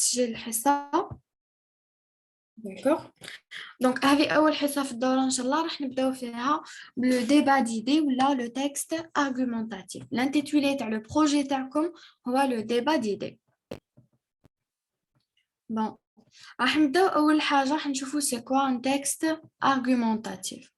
تسجيل الحصة. داكوغ دونك هذه أول حصة في الدورة إن شاء الله راح نبداو فيها لو ديبا ديدي ولا لو تكست أرغومونتاتيف. الانتيتولي تاع لو بروجي تاعكم هو لو ديبا ديدي. بون راح نبداو أول حاجة راح نشوفو سي كوا ان تكست أرغومونتاتيف.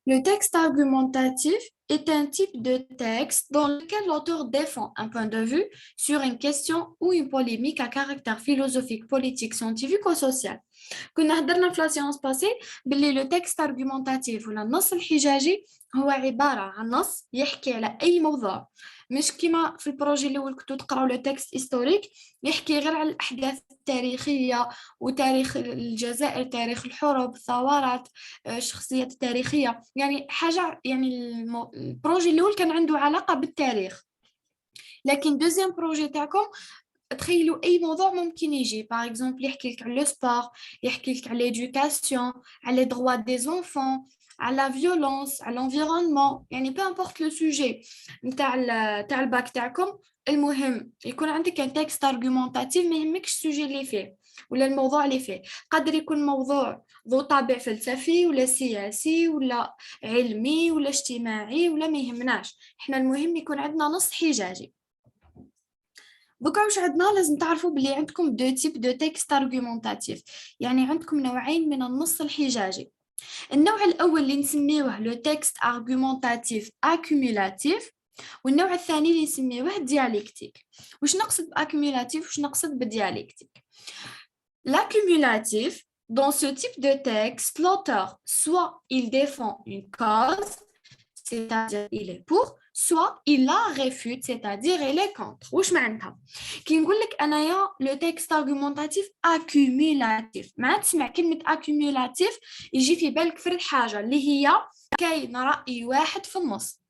Le texte argumentatif est un type de texte dans lequel l'auteur défend un point de vue sur une question ou une polémique à caractère philosophique, politique, scientifique ou social. كنا هضرنا في لا سيونس باسي باللي لو تكست ارغومونتاتيف ولا النص الحجاجي هو عباره عن نص يحكي على اي موضوع، مش كيما في البروجي الاول كنتو تقراو لو تكست هيستوريك يحكي غير على الاحداث التاريخيه وتاريخ الجزائر، تاريخ الحروب، الثورات، الشخصيات التاريخيه، يعني حاجه يعني البروجي الاول كان عنده علاقه بالتاريخ. لكن دوزيام بروجي تاعكم تخيلوا اي موضوع ممكن يجي، باغ اكزومبل يحكي لك على لو سبور، يحكي لك على ليدوكاسيون، على لي دروا دي زونفون، على لا فيولونس، على لونفيرونمون، يعني بو امبورط لو سوجي تاع الباك تاعكم. المهم يكون عندك ان تكست ارغومونتاتيف، ما يهمكش السوجي اللي فيه ولا الموضوع اللي فيه. قادر يكون موضوع ذو طابع فلسفي ولا سياسي ولا علمي ولا اجتماعي ولا ما يهمناش، احنا المهم يكون عندنا نص حجاجي. دوكا واش عندنا؟ لازم تعرفوا بلي عندكم دو تيب دو تكست ارغومونتاتيف، يعني عندكم نوعين من النص الحجاجي. النوع الاول اللي نسميوه لو تكست ارغومونتاتيف اكومولاتيف، والنوع الثاني اللي نسميوه ديالكتيك. واش نقصد باكومولاتيف واش نقصد بديالكتيك؟ L'accumulatif, dans ce type de texte, l'auteur, soit il défend une cause, c'est-à-dire il est pour, soit il la réfute, c'est-à-dire il est contre. واش معناتها؟ كي نقول لك انايا لو تكست ارغومونتاتيف اكومولاتيف، ما تسمع كلمه اكومولاتيف يجي في بالك فرد حاجه اللي هي كاين راي واحد في النص.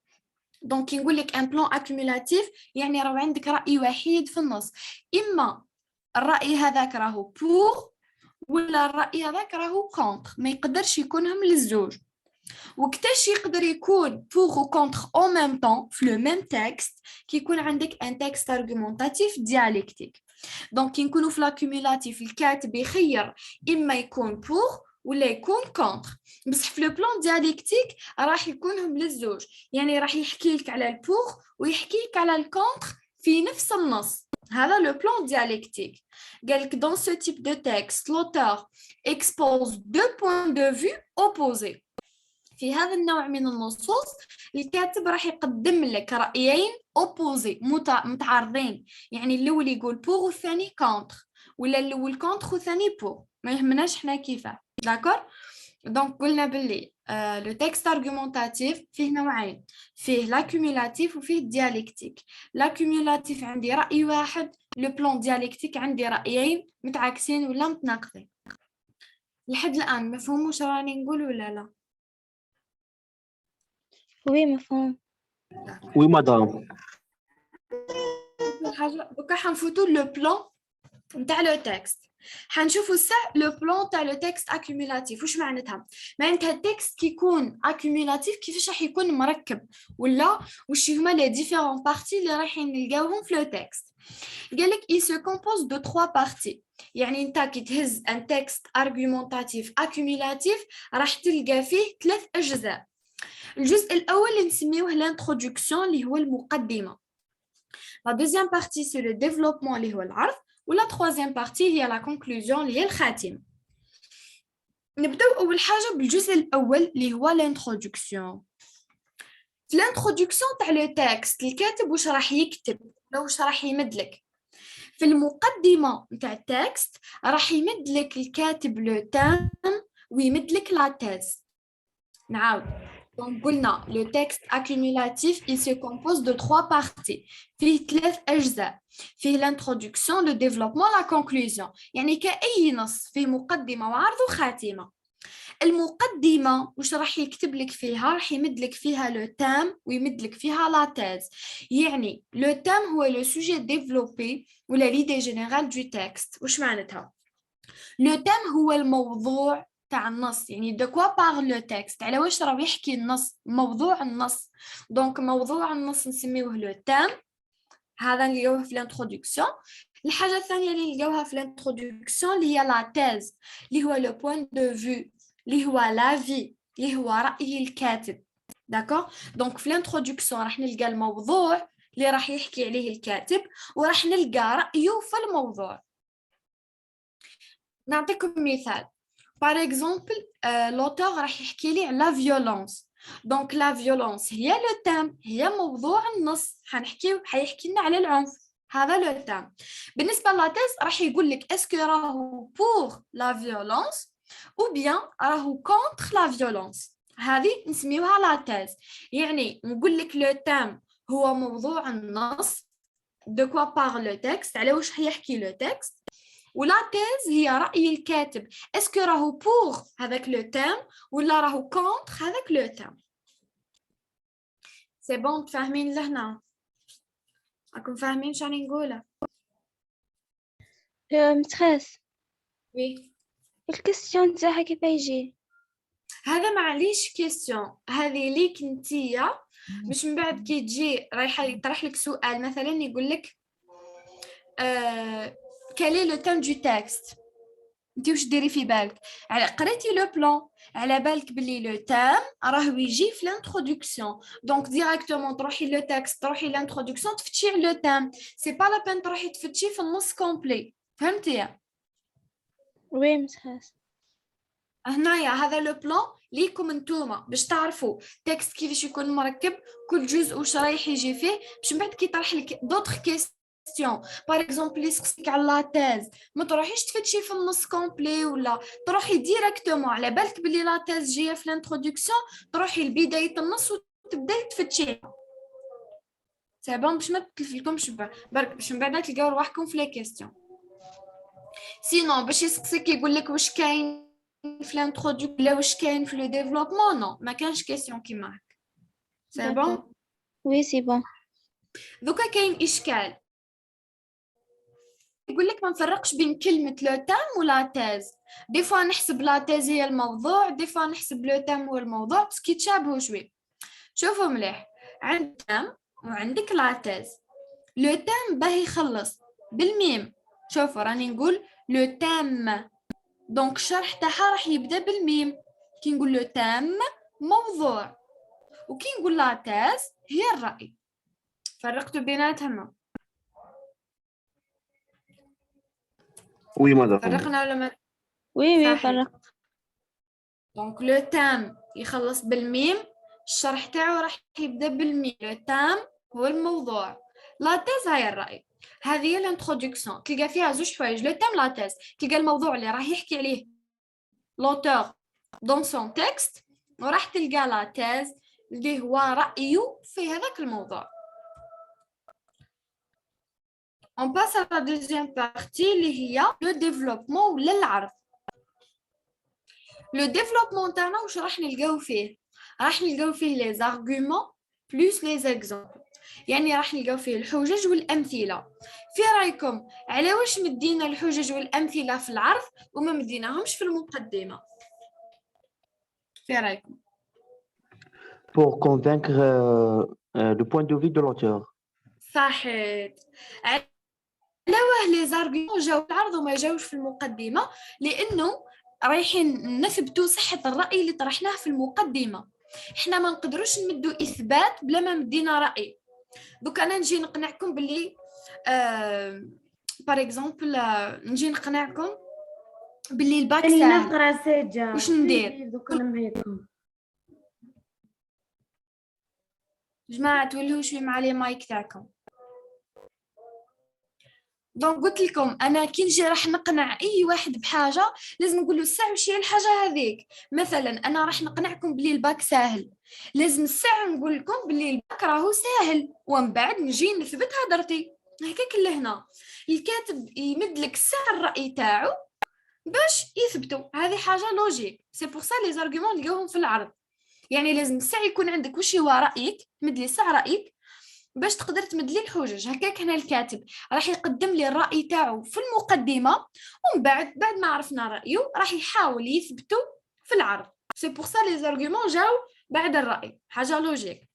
دونك كي نقول لك ان بلان اكومولاتيف يعني راه عندك راي وحيد في النص، اما الراي هذاك راهو بور ولا الراي هذاك راهو كونتر، ما يقدرش يكونهم للزوج. وكتاش يقدر يكون pour ou contre en même temps في le même texte كي يكون عندك un texte argumentatif dialectique. donc كي نكونوا في l'accumulatif الكاتب يخير إما يكون pour ولا يكون contre، بصح في le plan dialectique راح يكونهم للزوج، يعني راح يحكي لك على البور ويحكي لك على الكونتر في نفس النص. هذا le plan dialectique. قال لك dans ce type de texte l'auteur expose deux points de vue opposés. في هذا النوع من النصوص الكاتب راح يقدم لك رأيين اوبوزي متعارضين، يعني الاول يقول بوغ والثاني كونتر، ولا الاول كونتر والثاني بوغ، ما يهمناش حنا كيفاه. داكور؟ دونك قلنا باللي لو تكست ارغومونتاتيف فيه نوعين، فيه لاكومولاتيف وفيه ديالكتيك. لاكومولاتيف عندي رأي واحد، لو بلان ديالكتيك عندي رأيين متعاكسين ولا متناقضين. لحد الآن مفهوم واش راني نقول ولا لا؟ وي مفهوم. وي مدام. حاجه دوكا حنفوتو لو بلان نتاع لو تكست، حنشوفوا الساعه لو بلان تاع لو تكست اكومولاتيف. واش معناتها؟ معناتها التكست كيكون اكومولاتيف كيفاش راح يكون مركب، ولا واش هما لي ديفيرون بارتي اللي رايحين نلقاوهم في لو تكست. قالك il se compose de 3 parties، يعني انت كي تهز ان تكست ارغومونتاتيف اكومولاتيف راح تلقى فيه 3 اجزاء. الجزء الاول اللي نسميوه لانترودكسيون اللي هو المقدمه. La deuxième partie c'est le développement اللي هو العرض، ولا troisième partie هي la conclusion اللي هي الخاتمه. نبداو اول حاجه بالجزء الاول اللي هو الانترودكسيون. في الانترودكسيون تاع لو تكست الكاتب واش راح يكتب ولا واش راح يمدلك؟ في المقدمه نتاع التكست راح يمدلك الكاتب لو تام ويمدلك لا تيز. نعاود Donc, le texte accumulatif, il se compose de 3 parties. فيه 3 أجزاء. فيه l'introduction, le développement, la conclusion. يعني كأي نص فيه مقدمة وعرض وخاتمة. المقدمة وش راح يكتب لك فيها؟ راح يمد لك فيها لو تام ويمد لك فيها لا تيز. يعني لو تام هو لو سوجي ديفلوبي ولا l'idée générale du texte. وش معناتها؟ لو تام هو الموضوع تاع النص، يعني دو كوا بار لو تكست، على واش راه يحكي النص، موضوع النص. دونك موضوع النص نسميوه لو تام، هذا اللي هو في الانترودكسيون. الحاجة الثانية اللي نلقاوها في الانترودكسيون اللي هي لا تيز اللي هو لو بوين دو فيو اللي هو لافي اللي هو رأي الكاتب. داكور. دونك في الانترودكسيون راح نلقى الموضوع اللي راح يحكي عليه الكاتب وراح نلقى رأيه في الموضوع. نعطيكم مثال. par exemple l'auteur راح يحكي لي على la violence. donc la violence هي لو تام، هي موضوع النص. حيحكي لنا على العنف، هذا لو تام. بالنسبه للتيز راح يقول لك اسكو راهو pour la violence ou bien راهو contre la violence. هذه نسميوها لا تيز. يعني نقول لك لو تام هو موضوع النص، de quoi parle le texte، على واش يحكي لو تكست. ولا تيز هي رأي الكاتب، اسكو راهو بور هذاك لو تام ولا راهو كونتر هذاك لو تام. سي بون تفاهمين لهنا؟ راكم فاهمين شنو نقوله؟ متخاس وي الكستيون تاعها كيف يجي؟ هذا معليش كيستيون، هذه ليك نتيا باش من بعد كي تجي رايحه يطرح لك سؤال مثلا يقول لك quel est le thème du texte. انت واش ديري في بالك؟ قريتي لو بلان على بالك بلي لو تام راهو يجي في الانترودكسيون، دونك ديريكتومون تروحي لو تكست تروحي لانترودكسيون تفتشي على لو تام، سي با لا بين تروحي تفتشي في النص كومبلي. فهمتي؟ وي متخاس. هنايا هذا لو بلان ليكم نتوما باش تعرفوا تكست كيفاش يكون مركب، كل جزء واش رايح يجي فيه، باش من بعد كي يطرح لك دوطخ كيستيون باغ اكزومبل يسقسيك على لا تيز ما تروحيش تفتشي في النص كومبلي ولا تروحي ديريكتومون على بالك بلي لا تيز جايه في الانترودكسيون تروحي لبدايه النص وتبداي تفتشي. سي بون باش ما تكلفلكمش برك باش من بعد تلقاو رواحكم في لي كيستيون. سينون باش يسقسيك يقول لك واش كاين في الانترودكسيون ولا واش كاين في لو ديفلوبمون، نو ما كانش كيستيون كيما هكا. سي بون. وي سي بون. دوكا كاين اشكال، يقول لك ما نفرقش بين كلمة لو تام ولا تيز. دي فوا نحسب لا تيز هي الموضوع، دي فوا نحسب لو تام هو الموضوع بس كي تشابهوا شوي. شوفوا مليح، عندك تام وعندك لا تيز. لو تام باه يخلص بالميم. شوفوا راني نقول لو تام، دونك الشرح تاعها راح يبدا بالميم. كي نقول لو تام موضوع، وكي نقول لا تيز هي الرأي. فرقتوا بيناتهم؟ Oui, madame. فرقنا ولا ما؟ وي صحيح. فرق. دونك لو تام يخلص بالميم، الشرح تاعو راح يبدا بالميم. لو تام هو الموضوع، لا تيز هاي الرأي. هذه هي الانترودكسيون، تلقى فيها زوج حوايج، لو تام لا تيز. تلقى الموضوع اللي راح يحكي عليه لوتور دون سون تكست، وراح تلقى لا تيز اللي هو رأيه في هذاك الموضوع. On passe à la deuxième partie اللي هي le développement ولا العرض. لو ديفلوبمون تاعنا واش راح نلقاو فيه؟ راح نلقاو فيه لي زارغومون بلس لي زيكزامبل، يعني راح نلقاو فيه الحجج والامثله. في رايكم على واش مدينا الحجج والامثله في العرض وما مديناهمش في المقدمه؟ في رايكم؟ Pour convaincre le point de vue de l'auteur. صحيح. على واه لي زارغومون جاو في العرض وما جاوش في المقدمه؟ لانه رايحين نثبتوا صحة الرأي اللي طرحناه في المقدمة. احنا ما نقدروش نمدوا إثبات بلا ما مدينا رأي. دوك أنا نجي نقنعكم باللي بار اكزومبل نجي نقنعكم باللي الباك ساهل، واش ندير؟ جماعة تولوا شوي مع لي مايك تاعكم. دونك قلت لكم انا كي نجي راح نقنع اي واحد بحاجه لازم نقول له الساعه واش هي الحاجه هذيك. مثلا انا راح نقنعكم بلي الباك ساهل، لازم الساعه نقول لكم بلي الباك راهو ساهل ومن بعد نجي نثبت هضرتي. هكاك لهنا الكاتب يمد لك الساعه الراي تاعو باش يثبتوا، هذه حاجه لوجيك. سي بور سا لي زارغومون نلقاوهم في العرض. يعني لازم الساعه يكون عندك واش هو رايك، تمد لي الساعه رايك باش تقدر تمد لي الحجج. هكاك هنا الكاتب راح يقدم لي الرأي تاعو في المقدمة، ومن بعد ما عرفنا رأيه راح يحاول يثبته في العرض. سي بور سا لي زارغومون جاو بعد الرأي، حاجة لوجيك.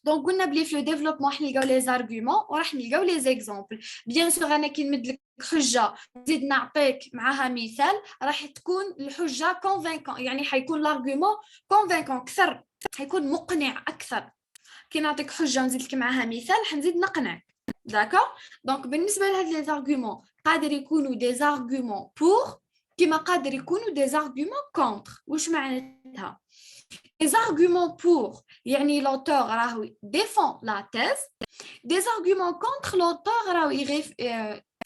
دونك قلنا بلي في لو ديفلوبمون راح نلقاو لي زارغومون وراح نلقاو لي زيكزامبل. بيان سور انا كي نمد لك حجه نزيد نعطيك معاها مثال راح تكون الحجه كونفينكون، يعني حيكون لارغومون كونفينكون اكثر، حيكون مقنع اكثر. كي نعطيك حجه ونزيد لك معاها مثال حنزيد نقنعك. داكور. دونك بالنسبه لهاد لي زارغومون قادر يكونوا دي زارغومون بور كيما قادر يكونوا دي زارغومون كونتر. واش معناتها؟ des arguments pour يعني l'auteur راهو défend la thèse، des arguments contre l'auteur راهو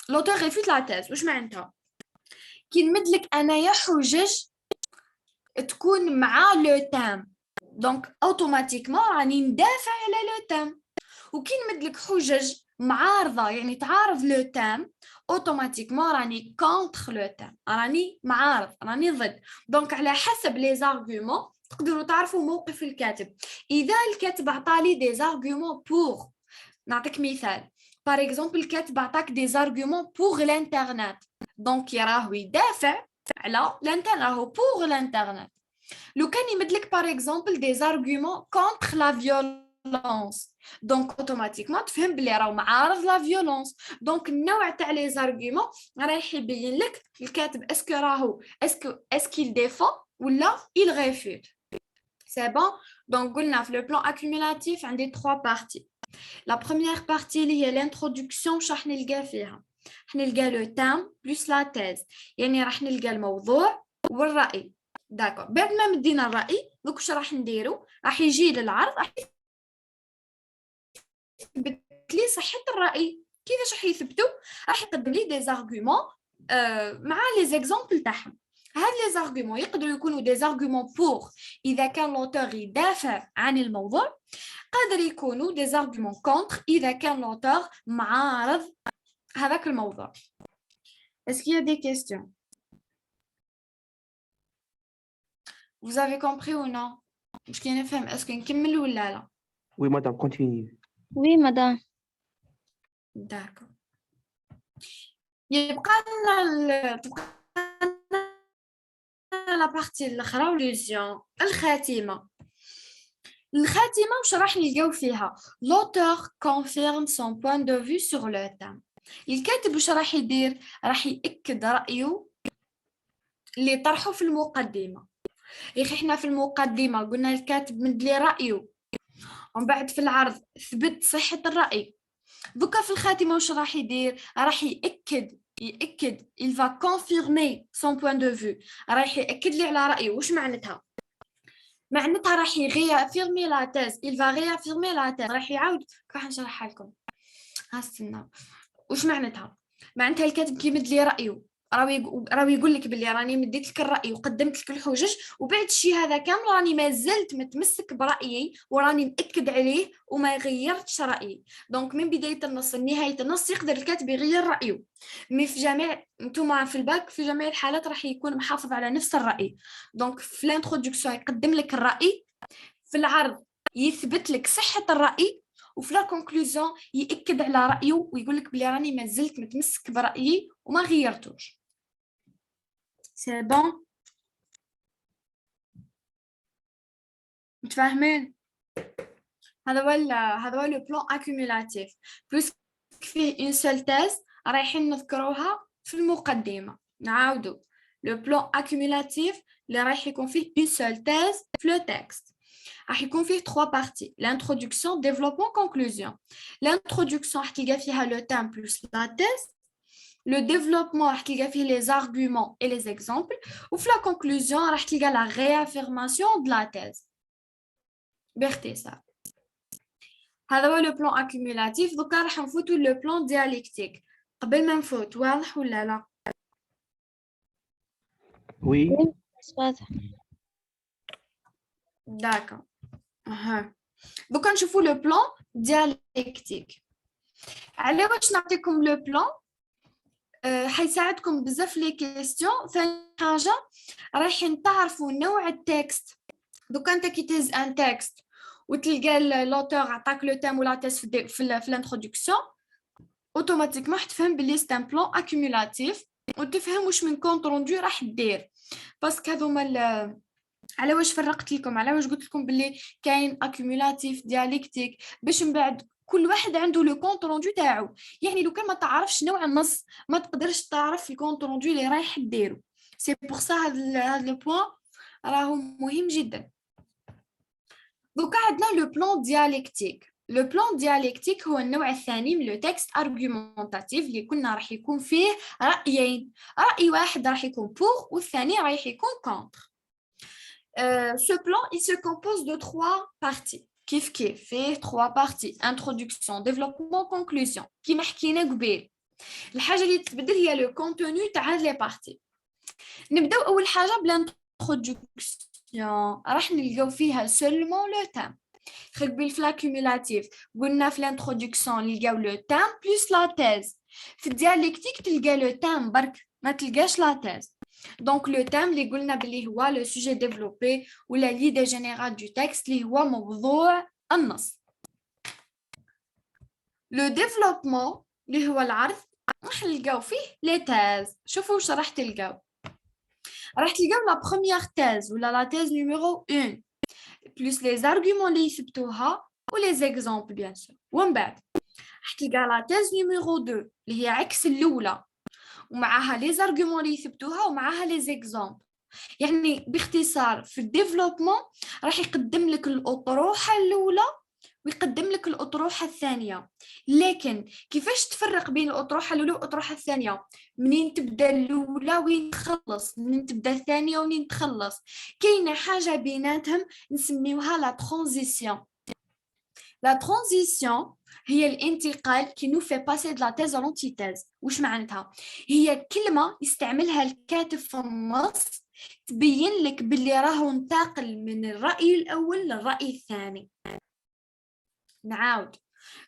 l'auteur réfute la thèse. واش معناتها؟ كي نمد لك انايا حجج تكون مع لو تام دونك اوتوماتيكمون راني ندافع على لو تام، وكي نمد لك حجج معارضه يعني تعارض لو تام اوتوماتيكمون راني كونتر لو تام، راني معارض، راني ضد. دونك على حسب لي زارغومون تقدروا تعرفوا موقف الكاتب. اذا الكاتب عطالي دي زارغومون بور، نعطيك مثال بار اكزومبل الكاتب عطاك دي زارغومون بور الانترنت، دونك راهو يدافع على الانترنت، راهو بور الانترنت. لو كان يمد لك بار اكزومبل دي زارغومون كونتر لا فيولونس، دونك اوتوماتيكمون تفهم بلي راهو معارض لا فيولونس. دونك النوع تاع لي زارغومون رايح يبين لك الكاتب اسكو راهو اسكو ديفون ولا il réfute. C'est bon. Donc قلنا في le plan accumulatif عندي 3 parties. La première partie اللي هي l'introduction واش راح نلقى فيها؟ راح نلقى le thème plus la thèse، يعني راح نلقى الموضوع والرأي. داكور. بعد ما مدينا الرأي دوك واش راح نديرو؟ راح يجي للعرض راح يثبت لي صحة الرأي. كيفاش راح يثبتوا؟ راح يقدم لي دي زارغومون مع لي زيكزامبل تاعهم. هاد لي زارغومون يقدروا يكونوا دي زارغومون بور اذا كان لوتور يدافع عن الموضوع، قادر يكونوا دي زارغومون كونتر اذا كان لوتور معارض هذاك الموضوع. Est-ce qu'il y a des questions? Vous avez compris ou non? مش كي نفهم اسكو نكمل ولا لا؟ Oui, madame, continue. Oui, madame. داكور. يبقى لنا لا بارتي الاخرى ولوزيون الخاتمه. الخاتمه واش راح نلقاو فيها؟ لوتور كونفيرم سون بوين دو في سور لو تام. الكاتب واش راح يدير؟ راح ياكد رايه اللي طرحه في المقدمه. يا اخي احنا في المقدمه قلنا الكاتب مد لي رايه ومن بعد في العرض ثبت صحه الراي. دوكا في الخاتمه واش راح يدير؟ راح ياكد il va confirmer son point de vue، راح ياكد لي على رايه. واش معناتها؟ معناتها راح يغيافيرمي لا تيز، il va réaffirmer la thèse، راح يعاود. راح نشرحها لكم. استنى. واش معناتها؟ معناتها الكاتب كيمد لي رايه راهو يقول لك بلي راني مديت لك الراي وقدمت لك الحجج، وبعد الشيء هذا كامل راني ما زلت متمسك برايي وراني مأكد عليه وما غيرتش رايي. دونك من بدايه النص لنهايه النص يقدر الكاتب يغير رايه، مي في جميع نتوما في الباك في جميع الحالات راح يكون محافظ على نفس الراي. دونك في الانترودكسيون يقدم لك الراي، في العرض يثبت لك صحه الراي، وفي لا كونكلوزيون ياكد على رايه ويقول لك بلي راني ما زلت متمسك برايي وما غيرتوش. سي بون؟ متفاهمين؟ هذا هو لو بلان اكومولاتيف. بلوس فيه اون سول تيز رايحين نذكروها في المقدمه. نعاودوا لو بلان اكومولاتيف اللي رايح يكون فيه اون سول تيز في لو تكست. راح يكون فيه 3 بارتي: l'introduction, développement, conclusion. L'introduction راح تلقى فيها le thème plus la thèse. Le développement راح تلقى فيه les arguments et les exemples. وفي la conclusion راح تلقى la réaffirmation de la thèse. باختصار هذا هو لو بلان اكومولاتيف. دوكا راح نفوتوا لو بلان دياليكتيك. قبل ما نفوت واضح ولا لا؟ Oui. واضح. داكا. دوكا نشوفوا لو بلان دياليكتيك. على واش نعطيكم لو بلان حيساعدكم بزاف لي كيستيون. ثاني حاجه رايحين تعرفوا نوع التكست. دوكا انت كي تهز ان تكست وتلقى لوتور عطاك لو تيم ولا تيست في الانترودكسيون، اوتوماتيكمون حتفهم بلي سي ان بلان اكومولاتيف وتفهم واش من كونط روندو راح دير. باسكو هذوما على واش فرقت لكم، على واش قلت لكم باللي كاين اكيومولاتيف ديالكتيك، باش من بعد كل واحد عنده لو كونت روندو تاعو. يعني لو كان ما تعرفش نوع النص ما تقدرش تعرف الكونت روندو اللي رايح ديرو. سي بور سا هذا لو بوين راهو مهم جدا. دوكا عندنا لو بلان ديالكتيك. لو بلان ديالكتيك هو النوع الثاني من لو تكست ارغومونتاتيف اللي كنا راح يكون فيه رايين، راي واحد راح يكون بور والثاني راح يكون كونتر. Ce plan, il se compose de 3 parties. كيف فيه 3 parties. Introduction, développement, conclusion. كيما حكينا قبيل. الحاجة اللي تتبدل هي le contenu تاع هاد لي parties. نبداو أول حاجة بالintroduction. راح نلقاو فيها seulement le thème. قبيل في l'accumulatif قلنا في l'introduction نلقاو le thème plus la thèse. في الديالكتيك تلقى le thème برك ما تلقاش la thèse. Donc, le thème, اللي قلنا باللي هو le sujet développé ou la l'idée générale du texte اللي هو موضوع النص. Le développement اللي هو العرض راح نلقاو فيه les thèses. شوفوا واش راح تلقاو. راح تلقاو la première thèse ولا la thèse numéro 1 plus les arguments اللي يثبتوها و les exemples bien sûr. ومن بعد راح تلقى la thèse numéro 2 اللي هي عكس الأولى ومعها لي زارغومون اللي يثبتوها ومعها لي زيكزامبل. يعني باختصار في الديفلوبمون راح يقدم لك الاطروحه الاولى ويقدم لك الاطروحه الثانيه. لكن كيفاش تفرق بين الاطروحه الاولى والاطروحه الثانيه؟ منين تبدا الاولى وين تخلص، منين تبدا الثانيه وين تخلص. كاينه حاجه بيناتهم نسميوها لا ترانزيسيون. لا ترانزيسيون هي الانتقال qui nous fait passer de la thèse à l'antithèse. واش معناتها؟ هي كلمة يستعملها الكاتب في النص تبين لك باللي راهو انتقل من الرأي الأول للرأي الثاني. نعاود.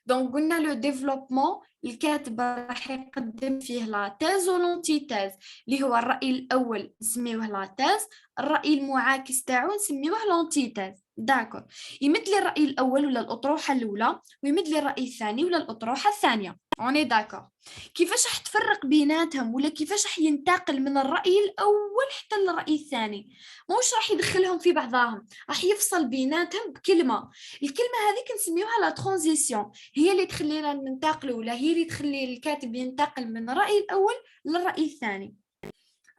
دونك قلنا لو ديفلوبمون الكاتب راح يقدم فيه لا تيز و لونتيتيز اللي هو الرأي الأول نسميوه لا تيز، الرأي المعاكس تاعو نسميوه لونتيتيز. داكور، يمد لي الرأي الأول ولا الأطروحة الأولى ويمد لي الرأي الثاني ولا الأطروحة الثانية. اوني داكور. كيفاش راح تفرق بيناتهم ولا كيفاش راح ينتقل من الرأي الأول حتى للرأي الثاني؟ موش راح يدخلهم في بعضهم، راح يفصل بيناتهم بكلمة. الكلمة هذيك نسميوها لا ترانزيسيون، هي اللي تخلينا ننتقلوا ولا هي اللي تخلي الكاتب ينتقل من الرأي الأول للرأي الثاني.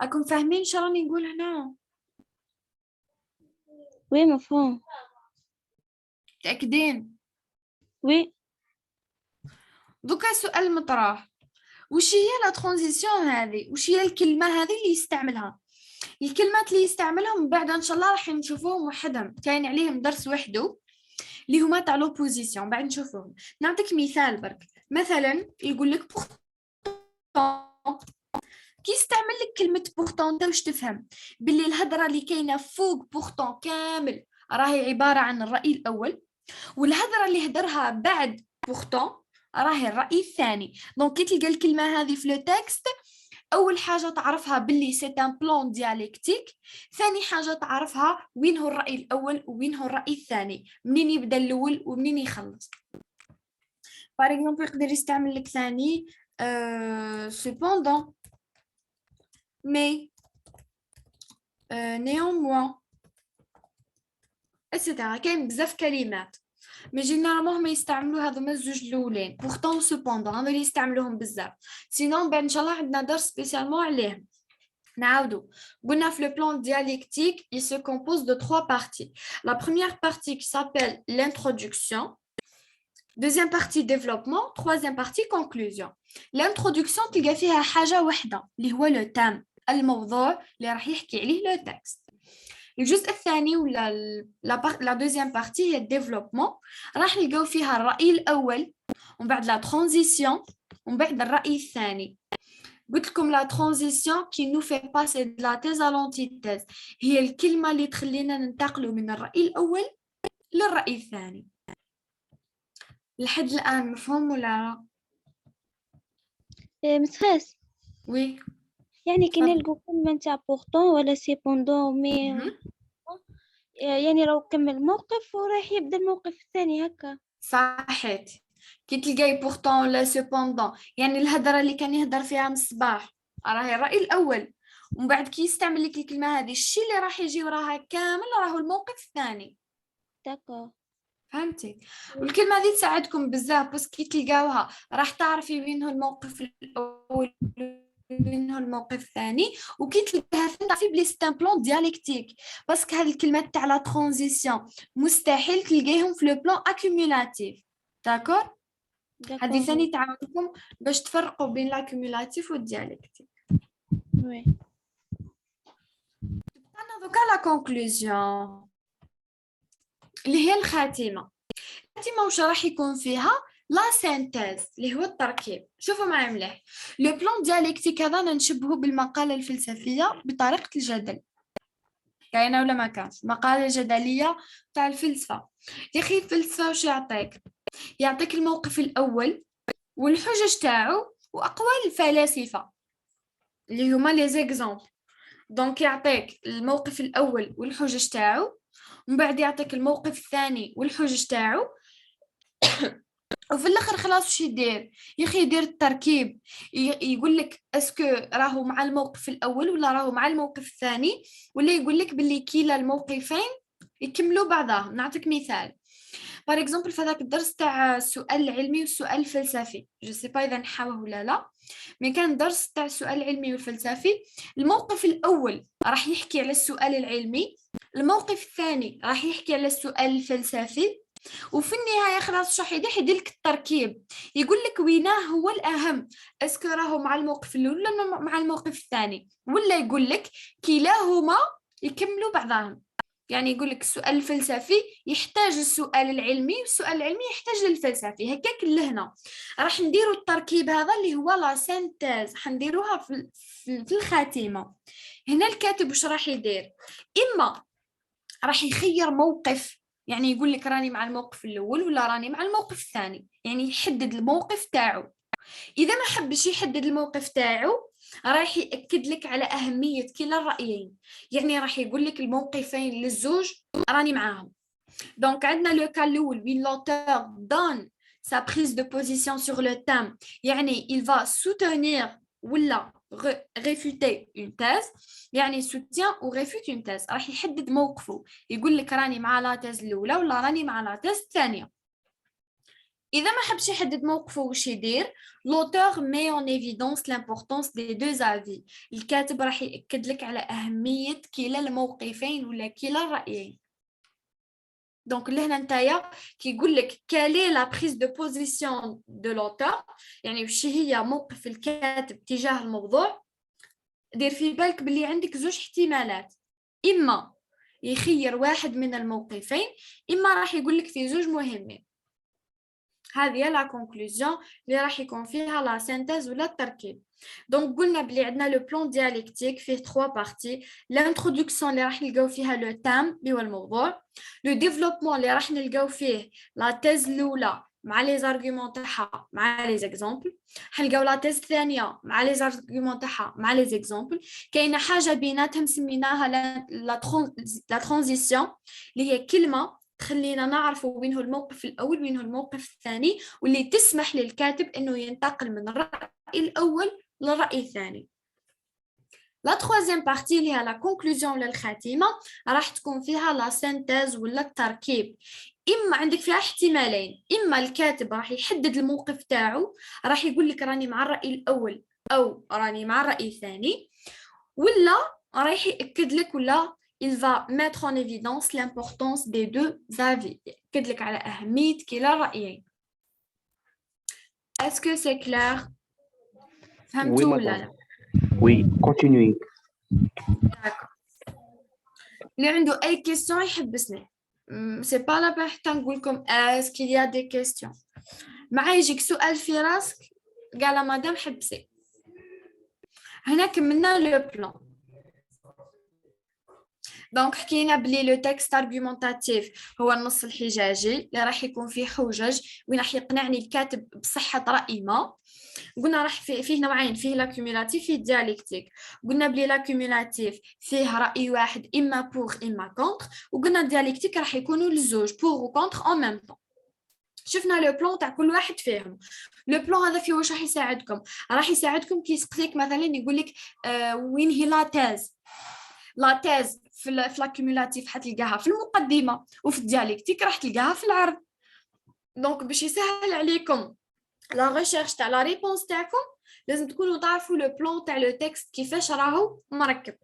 راكم فاهمين شو راني نقول هنا؟ وي مفهوم. متأكدين؟ وي. دوكا سؤال مطرح، وش هي لا ترانزيسيون هذه؟ وش هي الكلمة هذه اللي يستعملها؟ الكلمات اللي يستعملهم بعد ان شاء الله راح نشوفوهم وحدهم، كاين عليهم درس وحده اللي هما تاع لوبوزيسيون بعد نشوفوهم. نعطيك مثال برك، مثلا يقول لك بورتون، كي يستعمل لك كلمه بورتون انت واش تفهم؟ باللي الهضره اللي كاينه فوق بورتون كامل راهي عباره عن الراي الاول، والهضره اللي هدرها بعد بورتون راهي الراي الثاني. دونك كي تلقى الكلمه هذه في لو تكست أول حاجة تعرفها باللي سي ان بلان ديالكتيك، ثاني حاجة تعرفها وين هو الرأي الأول وين هو الرأي الثاني، منين يبدأ الأول ومنين يخلص. باغ اكزومبل يقدر يستعمل لك ثاني سيبوندون، مي، néanmoins etc. كاين بزاف كلمات مي جينيرالمون هما يستعملوا هذوما الزوج الاولين بورتون سوبوندون، هذو اللي يستعملوهم بزاف. سينون بعد ان شاء الله عندنا درس سبيسيالمون عليهم. نعاودو قلنا في لو بلان ديالكتيك il se compose de 3 parties. La première partie qui s'appelle l'introduction, deuxième partie développement, troisième partie conclusion. L'introduction تلقى فيها حاجه واحده اللي هو لو تام، الموضوع اللي راح يحكي عليه لو تكست. الجزء الثاني ولا لا دوزيام بارتي هي الديفلوبمون، راح نلقاو فيها الرأي الأول ومن بعد لا ترانزيسيون ومن بعد الرأي الثاني. قلت لكم لا ترانزيسيون كي نو في باسي د لا تيز ا لونتيتيز، هي الكلمة اللي تخلينا ننتقلوا من الرأي الأول للرأي الثاني. لحد الآن مفهوم ولا لا؟ متخاس. وي يعني كي نلقوا كلمة نتاع بورتون ولا سيبوندون مي يعني لو كمل موقف وراح يبدا الموقف الثاني هكا. صحيت. كي تلقاي بورتون ولا سيبوندون يعني الهضره اللي كان يهضر فيها من الصباح راهي الرأي الأول، ومن بعد كي يستعمل لك الكلمة هذه الشيء اللي راح يجي وراها كامل راهو الموقف الثاني. داكور. فهمتي؟ والكلمة هذه تساعدكم بزاف بس كي تلقاوها راح تعرفي وين هو الموقف الأول وين هو الموقف الثاني، وكي تلقاها تعرفي بلي سي ان بلان ديالكتيك باسكو هاد الكلمات تاع لا ترانزيسيون مستحيل تلقايهم في لو بلان اكيومولاتيف. داكور؟ هذه ثاني تعاونكم باش تفرقوا بين لاكيومولاتيف والديالكتيك. وي. أنا دوكا لا كونكلوزيون اللي هي الخاتمة. الخاتمة واش راح يكون فيها؟ لا سينتيز اللي هو التركيب. شوفوا معايا مليح، لو بلان ديالكتيك هذا نشبهه بالمقالة الفلسفية بطريقة الجدل. كاينة ولا ما كانش؟ مقالة الجدلية تاع الفلسفة. يا أخي الفلسفة واش يعطيك الموقف الأول والحجج تاعو وأقوال الفلاسفة اللي هما لي زيكزامبل. دونك يعطيك الموقف الأول والحجج تاعو، ومن بعد يعطيك الموقف الثاني والحجج تاعو، وفي الاخر خلاص واش يدير يا اخي؟ يدير التركيب، يقول لك اسكو راهو مع الموقف الاول ولا راهو مع الموقف الثاني، ولا يقول لك باللي كلا الموقفين يكملوا بعضهم. نعطيك مثال بار اكزومبل في هذاك الدرس تاع السؤال العلمي والسؤال الفلسفي، جو سي با اذا نحاوه ولا لا، مي كان درس تاع السؤال العلمي والفلسفي. الموقف الاول راح يحكي على السؤال العلمي، الموقف الثاني راح يحكي على السؤال الفلسفي، وفي النهايه خلاص راح يدير لك التركيب، يقول لك ويناه هو الاهم، اسكو راهو مع الموقف الاول ولا مع الموقف الثاني، ولا يقول لك كلاهما يكملوا بعضهم. يعني يقول لك السؤال الفلسفي يحتاج السؤال العلمي والسؤال العلمي يحتاج للفلسفي. هكاك لهنا راح نديروا التركيب هذا اللي هو لا سينتيز، حنديروها في الخاتمه. هنا الكاتب واش راح يدير؟ اما راح يخير موقف، يعني يقول لك راني مع الموقف الاول ولا راني مع الموقف الثاني، يعني يحدد الموقف تاعو. اذا ما حبش يحدد الموقف تاعو راح ياكد لك على اهميه كلا الرايين، يعني راح يقول لك الموقفين للزوج راني معاهم. دونك عندنا لو كا الاول وين لوتور دون sa prise de position sur le thème، يعني il va soutenir ولا réfuter une thèse، يعني soutient ou réfute une thèse. راح يحدد موقفه، يقول لك راني مع لا تيز الاولى ولا راني مع لا تيز الثانيه. إذا ما حبش يحدد موقفه وش يدير؟ l'auteur met en évidence l'importance des deux avis. الكاتب راح يأكد لك على أهمية كلا الموقفين ولا كلا الرأيين. دونك لهنا نتايا كيقول لك quelle est la prise de position de l'auteur، يعني وش هي موقف الكاتب تجاه الموضوع. دير في بالك باللي عندك زوج احتمالات، إما يخير واحد من الموقفين، إما راح يقول لك في زوج مهمين. هذه لا كونكلوزيون اللي راح يكون فيها لا سينتيز ولا التركيب. دونك قلنا بلي عندنا لو بلان ديالكتيك فيه 3 بارتي. لانتروداكسيون اللي راح نلقاو فيها لو تام اللي هو الموضوع، لو ديفلوبمون اللي راح نلقاو فيه لا تيز الاولى مع لي زارغومون تاعها مع لي زيكزامبل، حنلقاو لا تيز الثانيه مع لي زارغومون تاعها مع لي زيكزامبل. كاينه حاجه بيناتهم سميناها لا ترانزيسيون، اللي هي كلمه تخلينا نعرفوا وين هو الموقف الأول وين هو الموقف الثاني، واللي تسمح للكاتب إنه ينتقل من الرأي الأول للرأي الثاني. لا تخوازيام بارتي اللي هي لا كونكلوزيون للخاتمة راح تكون فيها لا سينتيز ولا التركيب. إما عندك فيها احتمالين، إما الكاتب راح يحدد الموقف تاعو، راح يقول لك راني مع الرأي الأول أو راني مع الرأي الثاني، ولا راح يأكد لك ولا il va mettre en évidence l'importance des deux avis. يأكد لك على أهمية كلا الرأيين. Est-ce que c'est clair؟ فهمتوا ولا لا؟ Oui, continuez. D'accord. اللي عنده أي question يحبسني. C'est pas la peine حتى نقول لكم est-ce qu'il y a des questions. مع يجيك سؤال في راسك قال مدام حبسي. هنا كملنا لو بلان. دونك حكينا بلي لو تكست ارغومونتاتيف هو النص الحجاجي اللي راح يكون فيه حجج وين راح يقنعني الكاتب بصحة رأي ما. قلنا راح فيه نوعين، فيه لاكوميلاتيف فيه ديالكتيك. قلنا بلي لاكوميلاتيف فيه رأي واحد إما بوغ إما كونتر، وقلنا ديالكتيك راح يكونوا للزوج بوغ و كونتر أون ميم طون. شفنا لو بلان تاع كل واحد فيهم. لو بلان هذا فيه واش راح يساعدكم كي يسقسيك مثلا يقول لك وين هي لا تيز في لاكيمولاتيف حتلقاها في المقدمه، وفي الديالكتيك راح تلقاها في العرض. دونك باش يسهل عليكم لا ريشيرش تاع لا ريبونس تاعكم لازم تكونوا تعرفوا لو بلان تاع لو تكست كيفاش راهو مركب.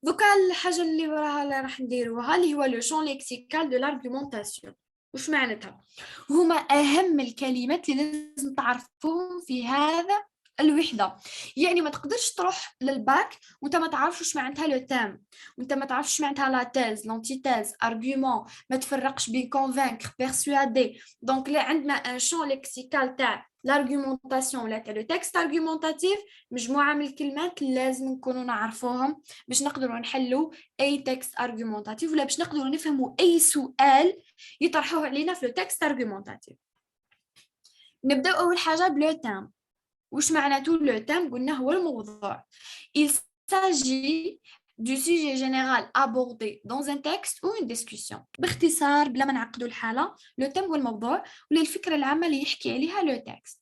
دوكا الحاجه اللي وراها اللي راح نديروها اللي هو لو شون ليكسيكال دو لارغومونطاسيون. واش معناتها؟ هما اهم الكلمات اللي لازم تعرفوهم في هذا الوحده. يعني ما تقدرش تروح للباك وانت ما تعرفش واش معناتها لو تام، وانت ما تعرفش واش معناتها لا تيز لونتيتيز ارغومون، ما تفرقش بين كونفينكر بيرسوادي. دونك اللي عندنا ان شون ليكسيكال تاع لارغومونطاسيون ولا تاع لو تكست ارغومونطاتيف، مجموعه من الكلمات لازم نكونوا نعرفوهم باش نقدروا نحلوا اي تكست ارغومونطاتيف ولا باش نقدروا نفهموا اي سؤال يطرحوه علينا في لو تكست ارغومونطاتيف. نبداو اول حاجه بلو تام. واش معناته لو تام؟ قلنا هو الموضوع. il s'agit du sujet général abordé dans un texte ou une discussion. باختصار بلا ما نعقدوا الحاله، لو تام هو الموضوع ولا الفكره العامه اللي يحكي عليها لو تكست.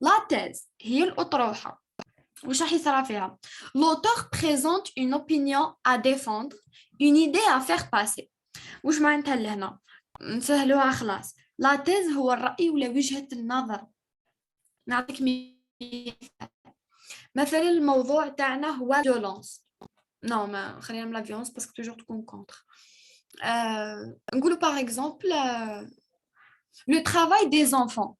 لا تيز هي الأطروحة. واش راح يصرى فيها؟ l'auteur présente une opinion à défendre, une idée à faire passer. واش معناتها لهنا؟ نسهلوها خلاص. لا تيز هو الرأي ولا وجهة النظر. نعطيك مثلا الموضوع تاعنا هو فيولونس. نو ما خلينا من لا فيولونس باسكو توجور تكون كونتر. نقولوا باغ اكزومبل لو ترافاي دي زونفون،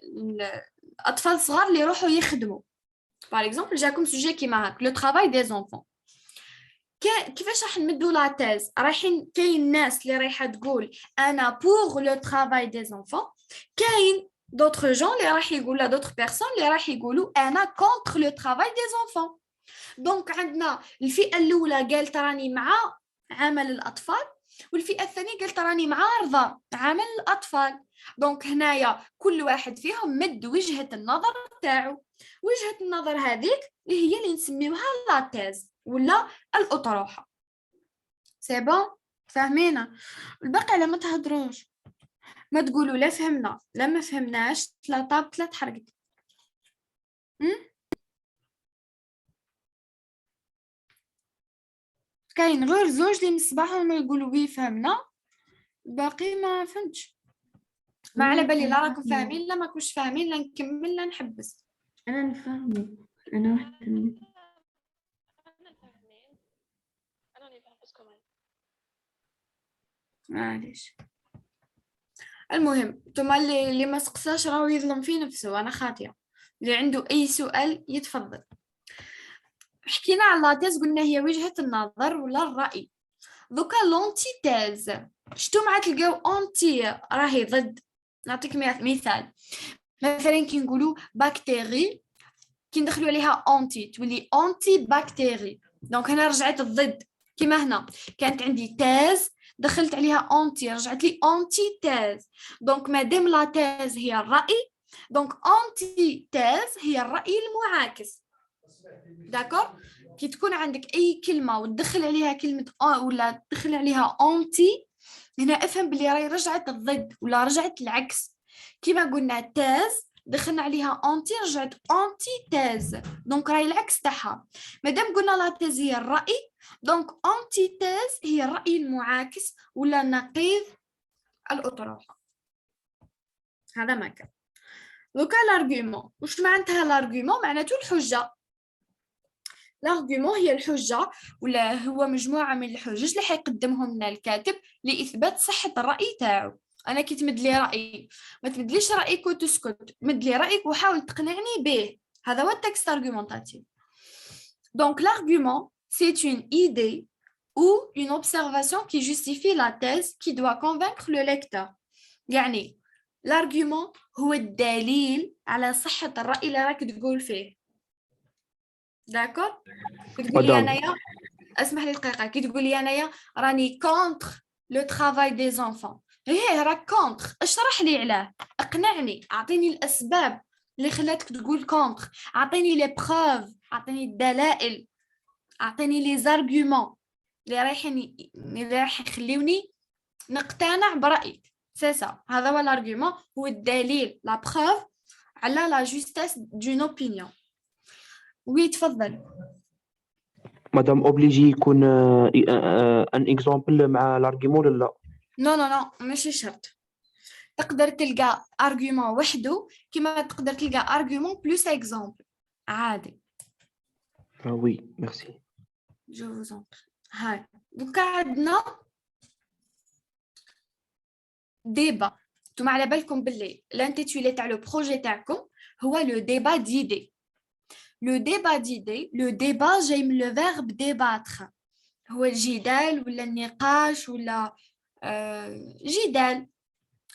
الاطفال الصغار اللي يروحوا يخدموا. باغ اكزومبل جاكم سوجي كيما هاك لو ترافاي دي زونفون. كيفاش راح نمدوا لا تيز؟ رايحين كاين ناس اللي رايحه تقول انا بور لو ترافاي دي زونفون، كاين d'autres gens اللي راح يقولوا d'autres personnes اللي راح يقولوا انا كونتر لو ترافاي دي زونفون. دونك عندنا الفئه الاولى قالت راني مع عمل الاطفال، والفئه الثانيه قالت راني مع رضا عمل الاطفال. دونك هنايا كل واحد فيهم مد وجهه النظر تاعو. وجهه النظر هذيك هي اللي نسميوها لا تيز ولا الاطروحه. سي بون فاهمينا؟ الباقي على ما تهضروش، ما تقولوا لا فهمنا لا ما فهمناش، لا طابت لا تحرقت. كاين غير زوج اللي من الصباح هما يقولوا وي فهمنا، باقي ما فهمتش. ما على بالي لا راكم فاهمين لا ما كنتش فاهمين، لا نكمل لا نحبس. أنا نفهم، أنا واحدة منهم. معليش. المهم ثم اللي ما سقساش راهو يظلم في نفسه، انا خاطئه. اللي عنده اي سؤال يتفضل. حكينا على لاتيز قلنا هي وجهة النظر ولا الرأي. دوكا لونتيتيز شتو مع تلقاو اونتي راهي ضد. نعطيك مثال، مثلا كي نقولوا باكتيري كي ندخلوا عليها اونتي تولي اونتي باكتيري. دونك هنا رجعت الضد. كيما هنا كانت عندي تيز دخلت عليها اونتي رجعت لي اونتي تيز. دونك مادام لا تيز هي الرأي، دونك اونتي تيز هي الرأي المعاكس. داكور؟ كي تكون عندك اي كلمه وتدخل عليها كلمه ولا تدخل عليها اونتي، هنا افهم بلي راهي رجعت الضد ولا رجعت العكس. كيما قلنا تيز دخلنا عليها اونتي رجعت اونتي تيز، دونك راهي العكس تاعها. مادام قلنا لا تيز هي الراي، دونك اونتي تيز هي الراي المعاكس ولا نقيض الاطروحه. هذا ما كان. دوكا لارغومون واش معناتها؟ لارغومون معناته الحجه. لارغومون هي الحجه ولا هو مجموعه من الحجج اللي حيقدمهم لنا الكاتب لاثبات صحه الراي تاعو. انا كي تمد لي رايي ما تمدليش رايك وتسكت، مد لي رايك وحاول تقنعني به. هذا هو التكست argumentatif. Donc l'argument c'est une idée ou une observation qui justifie la thèse qui doit convaincre le lecteur. يعني l'argument هو الدليل على صحة الرأي اللي راك تقول فيه. داكور؟ تقول لي انايا اسمح لي دقيقة، كي تقول لي انايا راني كونتر لو ترافاي دي زونفون، هي راك كونتر، اشرح لي علاه، اقنعني، اعطيني الاسباب اللي خلاتك تقول كونتر، اعطيني لي بروف، اعطيني الدلائل، اعطيني لي زارغومون اللي رايح يخليوني نقتنع برأيك سي سا. هذا هو الارغيومون، هو الدليل لا بروف على لا جوستيس دون اوبينيون. وي تفضل. مادام اوبليجي يكون ان اكزومبل مع الارغيومون ولا لا؟ نو نو نو ماشي شرط. تقدر تلقى ارغيومون وحده كيما تقدر تلقى ارغيومون بلوس اكزومبل عادي. وي ميرسي. جو فوز اون بري. هاي دوكا عندنا ديبا. نتوما على بالكم باللي الانتيتولي تاع لو بروجي تاعكم هو لو ديبا ديدي. لو ديبا ديدي، لو ديبا جاي من لو فيرب ديباتر، هو الجدال ولا النقاش ولا جدال.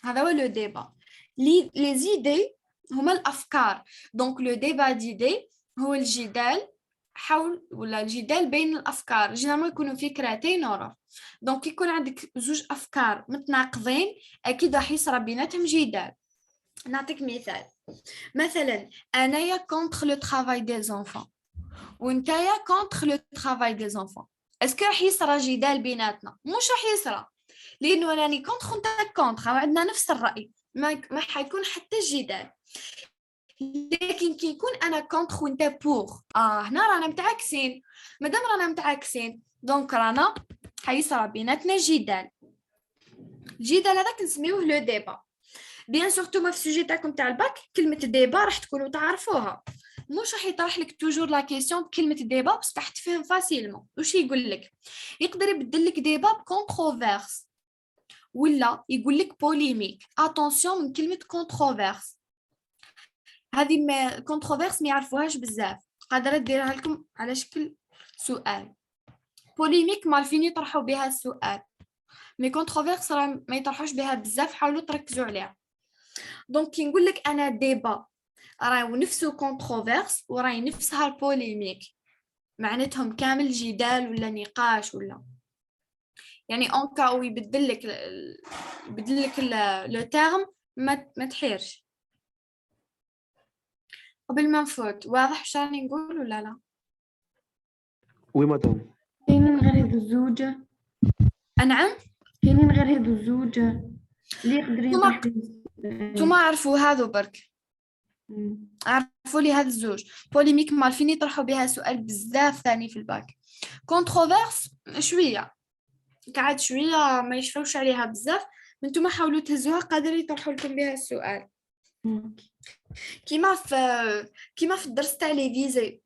هذا هو لو ديبا. لي زيدي هما الافكار. دونك لو ديبا ديدي هو الجدال حول ولا الجدال بين الافكار. جينيرالمون يكونوا فكرتين ورا. دونك يكون عندك زوج افكار متناقضين اكيد راح يصرى بيناتهم جدال. نعطيك مثلا انايا كونتر لو ترافاي دي زونفون وانتايا كونتر لو ترافاي دي زونفون. اسكو راح يصرى جدال بيناتنا؟ مش راح يصرى، لانه راني كونتر وانت كونتر وعندنا نفس الراي، ما حيكون حتى جدال. لكن كي يكون انا كونتر وانت بور، هنا رانا متعاكسين. مادام رانا متعاكسين دونك رانا حيصرى بيناتنا جدال. الجدال هذاك نسميوه لو ديبا. بيان سور نتوما في السوجي تاعكم تاع الباك كلمه ديبا راح تكونوا تعرفوها. مش راح يطرح لك توجور لا كيسيون بكلمه ديبا بس راح تفهم فاسيلمون. واش يقول لك؟ يقدر يبدل لك ديبا بكونتروفيرس ولا يقول لك بوليميك. اتونسيون من كلمه كونتروفيرس هذه، ما كونتروفيرس ما يعرفوهاش بزاف، قادره نديرها لكم على شكل سؤال. بوليميك مالفين يطرحوا بها السؤال، مي كونتروفيرس راه ما يطرحوش بها بزاف، حاولوا تركزوا عليها. دونك كي نقول لك انا ديبا راهي نفسه كونتروفيرس وراهي نفسها البوليميك، معناتهم كامل جدال ولا نقاش ولا يعني اون كاو يبدل لك لو تيرم ما تحيرش. قبل ما نفوت واضح واش راني نقول ولا لا؟ وي مدام. كاينين غير هادو الزوجة، نعم كاينين غير هادو الزوجة اللي يقدرين نتوما عرفوا هذو برك، عرفوا لي هذا الزوج. بوليميك مالفين يطرحوا بها سؤال بزاف ثاني في الباك. كونتروفيرس شويه قاعد شويه ما يشفوش عليها بزاف، نتوما حاولوا تهزوها قادر يطرحوا لكم بها السؤال. كيما في الدرس تاع لي فيزي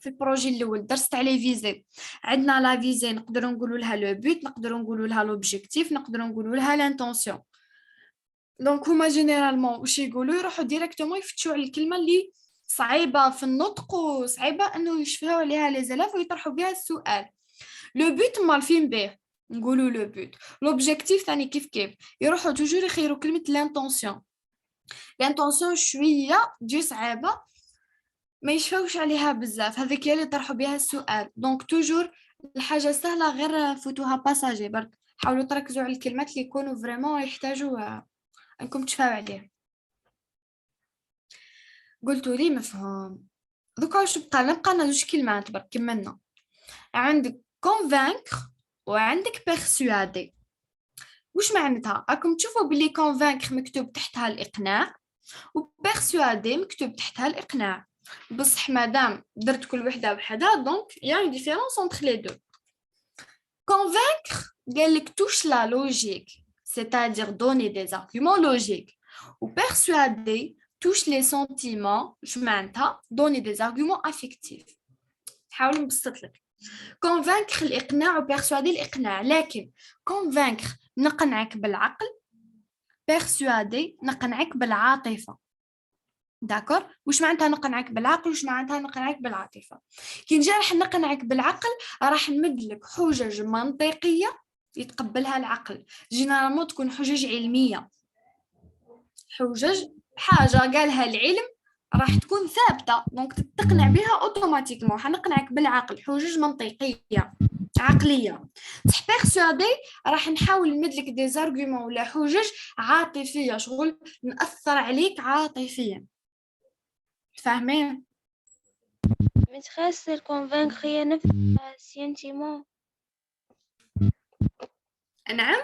في البروجي الاول، الدرس تاع لي فيزي عندنا لا فيزي نقدروا نقولوا لها لو بوت، نقدروا نقولوا لها لوبجيكتيف، نقدروا نقولوا لها لانتونسيون. دونك هما جينيرالمون واش يقولوا؟ يروحوا ديريكتومون يفتشوا على الكلمه اللي صعيبه في النطق وصعيبه انه يشفهوا عليها لي زلاف ويطرحوا بها السؤال. لو بوت مالفين به نقولوا لو بوت. لوبجيكتيف ثاني كيف يروحوا توجور يخيروا كلمه لانتونسيون. لانتونسيون شويه تجي صعيبه ما يشفوش عليها بزاف، هذيك هي اللي طرحوا بها السؤال. دونك توجور الحاجه سهله غير فوتوها باساجي برك. حاولوا تركزوا على الكلمات اللي يكونوا فريمون يحتاجوا انكم تشفاو عليه. قلتوا لي مفهوم. دوكا واش بقى لنا زوج كلمات برك كملنا. عندك convaincre وعندك persuader. واش معناتها؟ راكم تشوفوا بلي convaincre مكتوب تحتها الإقناع و persuader مكتوب تحتها الإقناع، بصح مادام درت كل وحدة بحدها دونك y a une différence entre les deux. convaincre قال لك touche la logique, c'est-à-dire donner des arguments logiques, ou persuader touche les sentiments, je معناتها donner des arguments affectifs. حاول نبسط لك. convaincre الإقناع و persuader الإقناع، لكن convaincre نقنعك بالعقل، persuader نقنعك بالعاطفة. داكور؟ واش معناتها نقنعك بالعقل واش معناتها نقنعك بالعاطفة؟ كي نجي راح نقنعك بالعقل راح نمد لك حجج منطقية يتقبلها العقل، جينيرالمون تكون حجج علمية، حجج حاجة قالها العلم راح تكون ثابتة دونك تقنع بها اوتوماتيكمون. حنقنعك بالعقل، حجج منطقية عقلية. صح بيرسوادي راح نحاول نمد لك دي زارغومون ولا حجج عاطفية، شغل نأثر عليك عاطفيا. تفهمين؟ متخاص الكونفانك هي نفس سينتيمون. نعم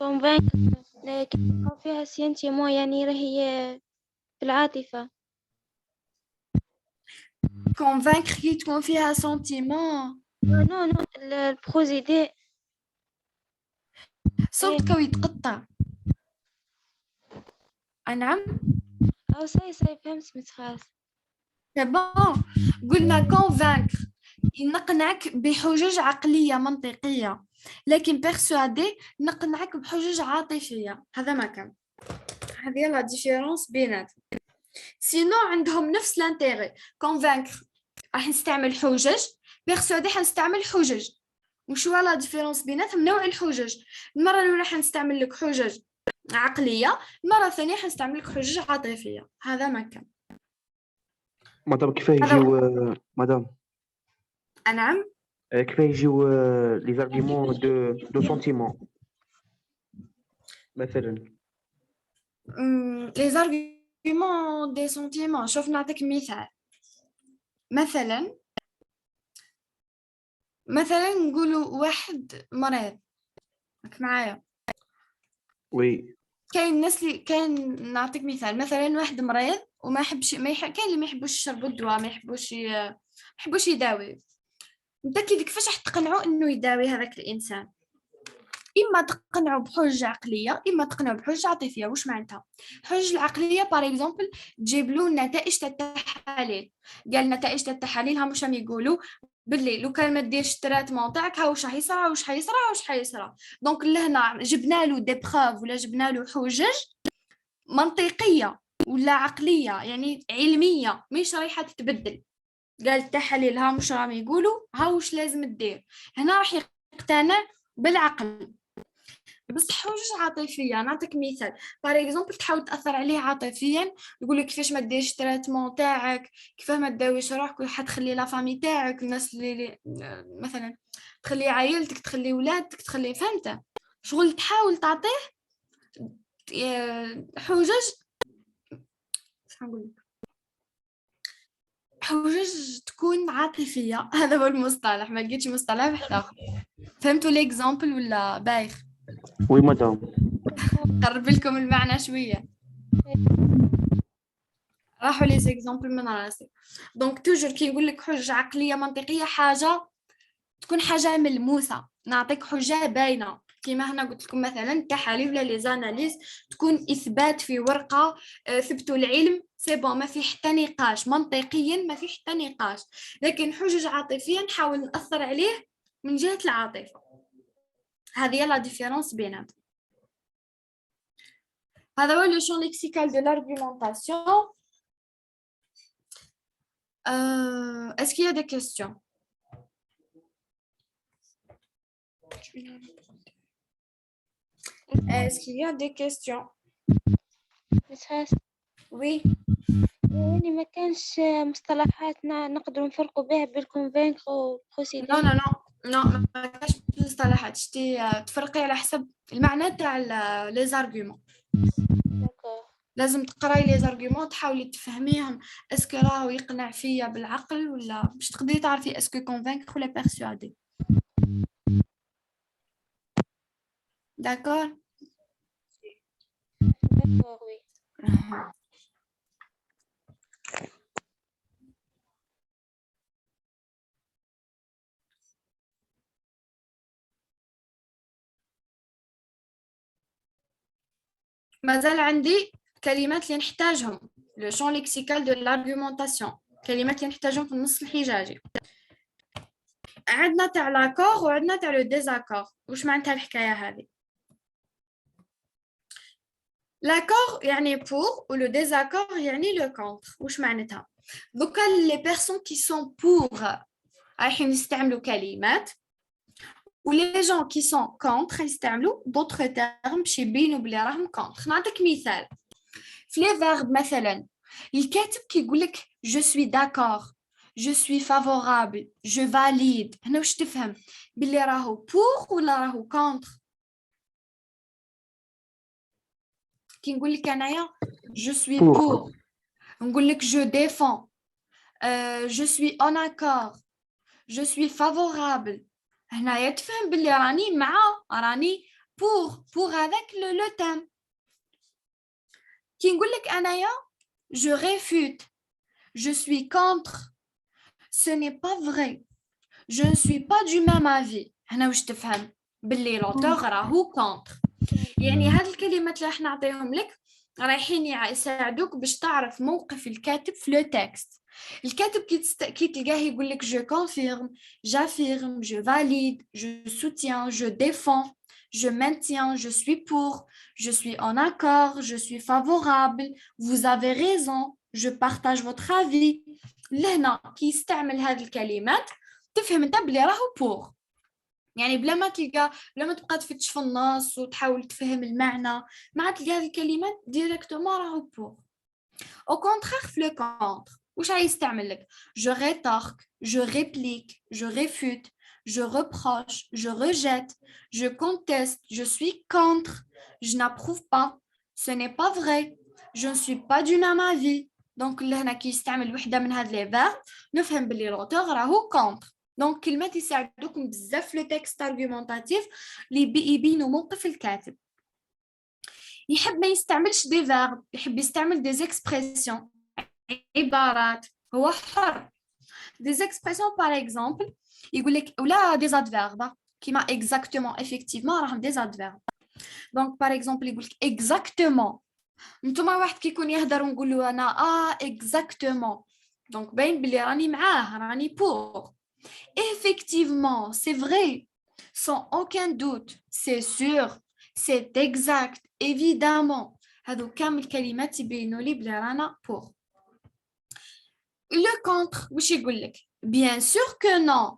convaincre لكن يكون فيها sentiment يعني راهي في العاطفة. convaincre كي تكون فيها sentiment. نو البروزيدي صوتك يتقطع. نعم. أو صاي فهمت متخاص. c'est bon. قلنا convaincre نقنعك بحجج عقلية منطقية، لكن persuader نقنعك بحجج عاطفية. هذا ما كان. هذه لا ديفيرونس بيناتهم. سينو عندهم نفس الانتيغي. convaincre راح نستعمل حجج، persuader حنستعمل حجج. وشو لا ديفيرونس بيناتهم؟ نوع الحجج. المرة الأولى حنستعمل لك حجج عقلية، المرة الثانية حنستعمل لك حجج عاطفية. هذا ما كان. مدام كيف يجيو مدام نعم. كيف يجيو لي زارغيومون دو سونتيمون مثلا؟ les arguments des sentiments. شوف نعطيك مثال. مثلا نقولوا واحد مريض. راك معايا؟ وي. كاين الناس اللي كاين. نعطيك مثال. مثلا واحد مريض وما يحبش كاين اللي ما يحبوش يشربوا الدواء، ما يحبوش يداوي. انت كيفاش راح تقنعوا انه يداوي هذاك الانسان؟ اما تقنعوا بحجه عقليه، اما تقنعوا بحجه عاطفيه. واش معناتها الحجه العقليه؟ بار اكزومبل تجيب له نتائج التحاليل. قال نتائج التحاليل هم واش راهم يقولوا باللي لو كان ما ديرش التريتمون تاعك ها واش راح يصرى واش حيصرى واش حيصرى. دونك لهنا جبنا له دي بروف ولا جبنا له حجج منطقيه ولا عقليه، يعني علميه، مش رايحه تتبدل. قال التحاليل ها واش راهم يقولوا ها واش لازم دير. هنا راح يقتنع بالعقل. بس حجج عاطفيه. نعطيك مثال. بار اكزومبل تحاول تاثر عليه عاطفيا، يقول لك كيفاش ما ديرش التريتمون تاعك، كيفاه ما تداويش روحك، حتخلي لا فامي تاعك، الناس اللي مثلا تخلي عائلتك، تخلي ولادك، تخلي. فهمت؟ شغل تحاول تعطيه حجج. شنو نقول لك؟ حجج تكون عاطفيه. هذا هو المصطلح، ما لقيتش مصطلح واحد اخر. فهمتوا ليكزامبل ولا بايخ؟ وي مدام. قرب لكم المعنى شويه. راحوا لي زيكزامبل من راسي. دونك توجور كي نقول لك حجه عقليه منطقيه، حاجه تكون حاجه ملموسه. نعطيك حجه باينه كيما هنا قلت لكم مثلا التحاليل ولا لي زاناليز تكون اثبات في ورقه، ثبتوا العلم سي بون، ما في حتى نقاش. منطقيا ما في حتى نقاش. لكن حجج عاطفيه نحاول ناثر عليه من جهه العاطفه. هذه هي لا ديفيرونس بيناتهم. هذا هو لو شون ليكسيكال دو l'argumentation. Est-ce qu'il y a des questions? Est-ce qu'il y a des questions? متخاص. Oui. يعني ما كانش مصطلحات نقدروا نفرقوا بها بالكونفينكر وبروسيدي. Non, non, non. Non, ما كاش مصطلحات. شتي تفرقي على حسب المعنى تاع لي زارغومون. لازم تقراي لي زارغومون تحاولي تفهميهم. اسكو راهو يقنع فيا بالعقل ولا باش تقدري تعرفي اسكو كونفينكر ولا بيرسوادي. داكور. وي. مازال عندي كلمات اللي نحتاجهم. لو شون ليكسيكال دو l'argumentation. كلمات اللي نحتاجهم في النص الحجاجي. عندنا تاع لاكور وعندنا تاع لو ديزاكور. واش معناتها الحكايه هذه؟ لاكور يعني بور ولو ديزاكور يعني لو كونتر. واش معناتها؟ دوكا لي بيرسون كي سون بور رايحين يستعملوا كلمات، ولي جون كي سون كونتر يستعملوا دوطخ تيرم باش يبينوا بلي راهم كونتر. نعطيك مثال. في لي فيرب مثلا الكاتب كيقول لك جو سوي داكور، جو سوي فافورابل، جو فاليد. هنا واش تفهم؟ بلي راهو بور ولا راهو كونتر. كي نقول لك انايا جو سوي بور، نقول لك جو ديفون، جو سوي اون اكور، جو سوي فافورابل. هنايا تفهم بلي راني مع، راني pour avec le thème. Qui نقول لك أنايا je réfute, je suis contre, ce n'est pas vrai, je ne suis pas du même avis. هنا واش تفهم باللي l'auteur راهو contre. يعني هاد الكلمات اللي راح نعطيهم لك رايحين يساعدوك باش تعرف موقف الكاتب في لو تكست. الكاتب كي تلقاه يقول لك je confirme, j'affirme, je valide, je soutiens, je défends, je maintiens, je suis pour, je suis en accord, je suis favorable, vous avez raison, je partage votre avis. لهنا كي يستعمل هذه الكلمات تفهم انت بلي راهو pour. يعني بلا ما تبقى تفتش في النص وتحاول تفهم المعنى، مع تلقى هذه الكلمات ديريكتومون راهو بور. او كونترير في لو كونتر واش غيستعمل لك؟ je rétorque, je réplique, je réfute, je reproche, je rejette, je conteste, je suis contre, je n'approuve pas, ce n'est pas vrai, je ne suis pas du même avis. دونك لهنا كي يستعمل وحده من هاد لي فيرب نفهم بلي لوتور راهو كونتر. دونك كلمات يساعدوكم بزاف في لو تكست ارغيومونطاتيف اللي يبينوا موقف الكاتب. يحب ما يستعملش دي فيرب، يحب يستعمل دي زيكسبريسيون، عبارات، هو حر. دي زيكسبريسيون باغ اكزومبل يقول لك ولا دي زادفيرب كيما اكزاكتومون افيكتيفمون راهم دي زادفيرب. دونك باغ اكزومبل يقول لك اكزاكتومون، نتوما واحد كيكون يهضر ونقول له انا اكزاكتومون، دونك باين بلي راني معاه، راني بور. Effectivement, c'est vrai, sans aucun doute, c'est sûr, c'est exact, évidemment. هادو كامل كلمات يبينوا لي بلي رانا pour. Le contre, واش يقول لك؟ Bien sûr que non.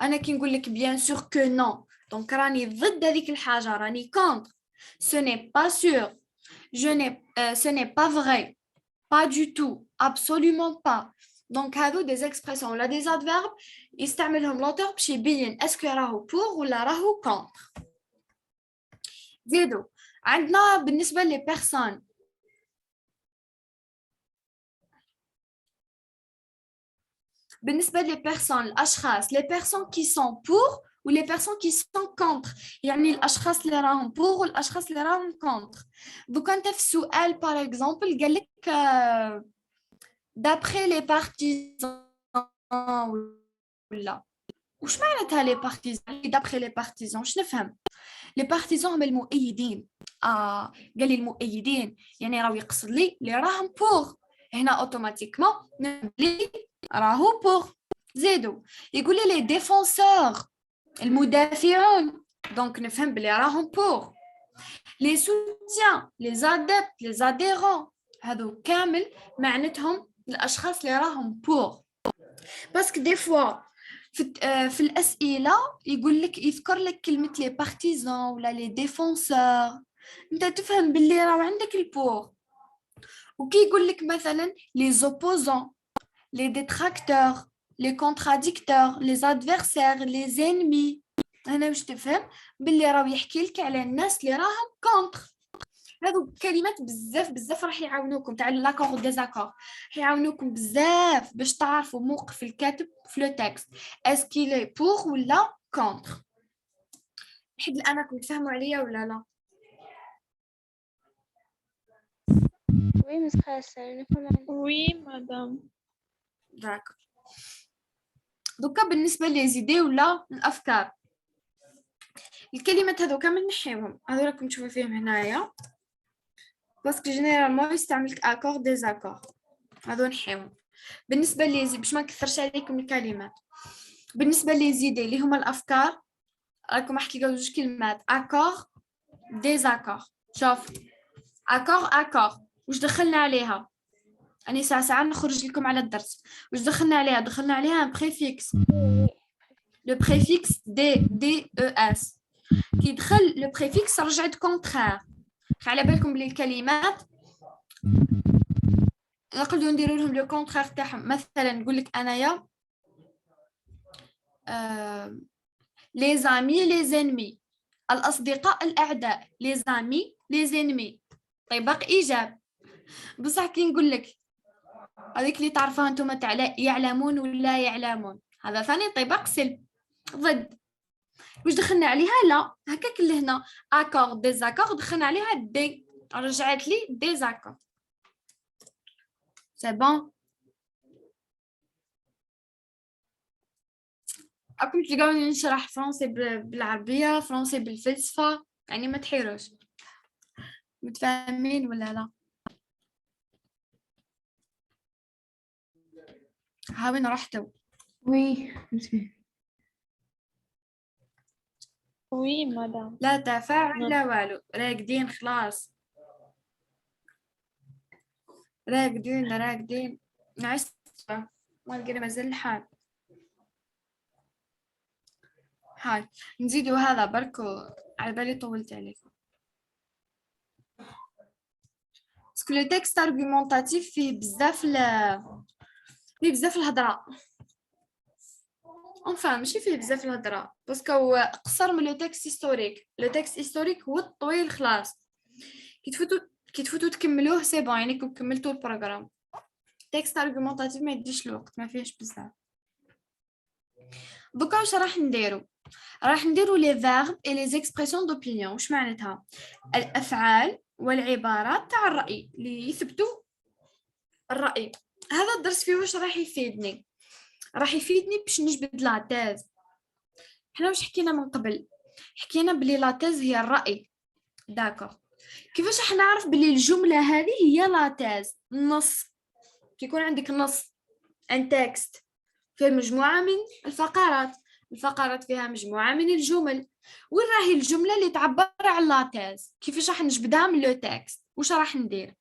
أنا كي نقول لك bien sûr que non, donc راني ضد هذيك الحاجة، راني contre. Ce n'est pas sûr. Ce n'est pas vrai. Pas du tout. Absolument pas. Donc هادو des expressions ولا des adverbes يستعملهم l'auteur باش يبين اسكو راهو pour ولا راهو contre. زيدو عندنا بالنسبة لي بيرسون، بالنسبة لي بيرسون الأشخاص، les personnes qui sont pour و les personnes qui sont contre، يعني الأشخاص اللي راهم pour والأشخاص اللي راهم contre. دوكا أنت في السؤال par exemple قال لك d'après les partisans ولا وش معناتها لي بارتيزان؟ d'après les partisans شنو نفهم؟ لي بارتيزان هم المؤيدين. قال لي المؤيدين يعني راهو يقصد لي اللي راهم بور، هنا اوتوماتيكمون نبلي راهو بور. زيدو يقول لي لي ديفونسور المدافعون، دونك نفهم بلي راهم بور. لي سوتيان، لي زادبت، لي زاديرون، هادو كامل معناتهم الاشخاص اللي راهم بور. باسكو دي فوا في الأسئلة يقول لك يذكر لك كلمة لي بارتيزان ولا لي ديفونسور، انت تفهم باللي راهو عندك البور. وكي يقول لك مثلا لي زوبوزون، لي ديتراكتور، لي كونتراديكتور، لي ادفيرسير، لي زينمي، هنا باش تفهم باللي راهو يحكي لك على الناس اللي راهم كونتر. هادو كلمات بزاف راح يعاونوكم تاع لاكور و ديزاكور، يعاونوكم بزاف باش تعرفوا موقف الكاتب في لو تكست، اسكي لي بور ولا كونتر. لحد الان راكم تفهموا عليا ولا لا؟ وي مس خاصة نفهم عليك. وي مدام. داك دوكا بالنسبه لي زيدي ولا الافكار، الكلمات هذو كامل نحيهم، هذو راكم تشوفوا فيهم هنايا باسكو جينيرالمون يستعمل اكور ديزاكور، هذو نحيهم. بالنسبه لي زي باش ما نكثرش عليكم الكلمات، بالنسبه لي زيدي اللي هما الافكار راكم راح تلقاو جوج كلمات اكور ديزاكور. شوف اكور واش دخلنا عليها؟ اني ساعه نخرج لكم على الدرس، واش دخلنا عليها؟ دخلنا عليها ان بريفيكس، لو بريفيكس دي او اس. كي دخل لو بريفيكس رجعت كونترير. على بالكم بلي الكلمات نقدروا نديروا لهم لو كونترير تاعهم، مثلا نقول لك انايا لي زامي لي زينمي، الاصدقاء الاعداء، لي زامي لي زينمي، طباق ايجاب. بصح كي نقول لك هذيك اللي تعرفوها انتم تاع يعلمون ولا يعلمون، هذا ثاني طباق سلب ضد. واش دخلنا عليها؟ لا، هكاك اللي هنا اكور ديزاكور دخلنا عليها دي، رجعت لي ديزاكور. سي بون. راكم تلقاوني نشرح فرونسي بالعربيه، فرونسي بالفلسفه، يعني ما تحيروش. متفاهمين ولا لا؟ ها وين رحتوا؟ وي نتفهم. وي مدام. لا تفاعل لا والو، راقدين خلاص، راقدين نعست ما لقينا مازال الحال. هاي نزيدوا هذا بركو، على بالي طولت عليكم. باسكو لو تكست ارغومونطاتيف فيه بزاف الهضره. انفان ماشي فيه بزاف الهضره، باسكو قصر من لو تكست هيستوريك. لو تكست هيستوريك هو الطويل خلاص، كي تفوتوا تكملوه سي بون، يعني كون كملتوا البروغرام. تكست ارغومونطاتيف ما يديش الوقت، ما فيهش بزاف. دوكا واش راح نديرو لي فيرب اي لي زيكسبرسيون دوبينيون. واش معناتها؟ الافعال والعبارات تاع الراي اللي يثبتوا الراي. هذا الدرس فيه واش راح يفيدني؟ راح يفيدني باش نجبد لا تيز. حنا واش حكينا من قبل؟ حكينا بلي لا تيز هي الراي، داكوغ. كيفاش راح نعرف بلي الجمله هذه هي لا تيز؟ النص، كيكون عندك نص ان تكست فيه مجموعه من الفقرات فيها مجموعه من الجمل. وين راهي الجمله اللي تعبر على لا تيز؟ كيفاش راح نجبدها من لو تكست؟ واش راح ندير؟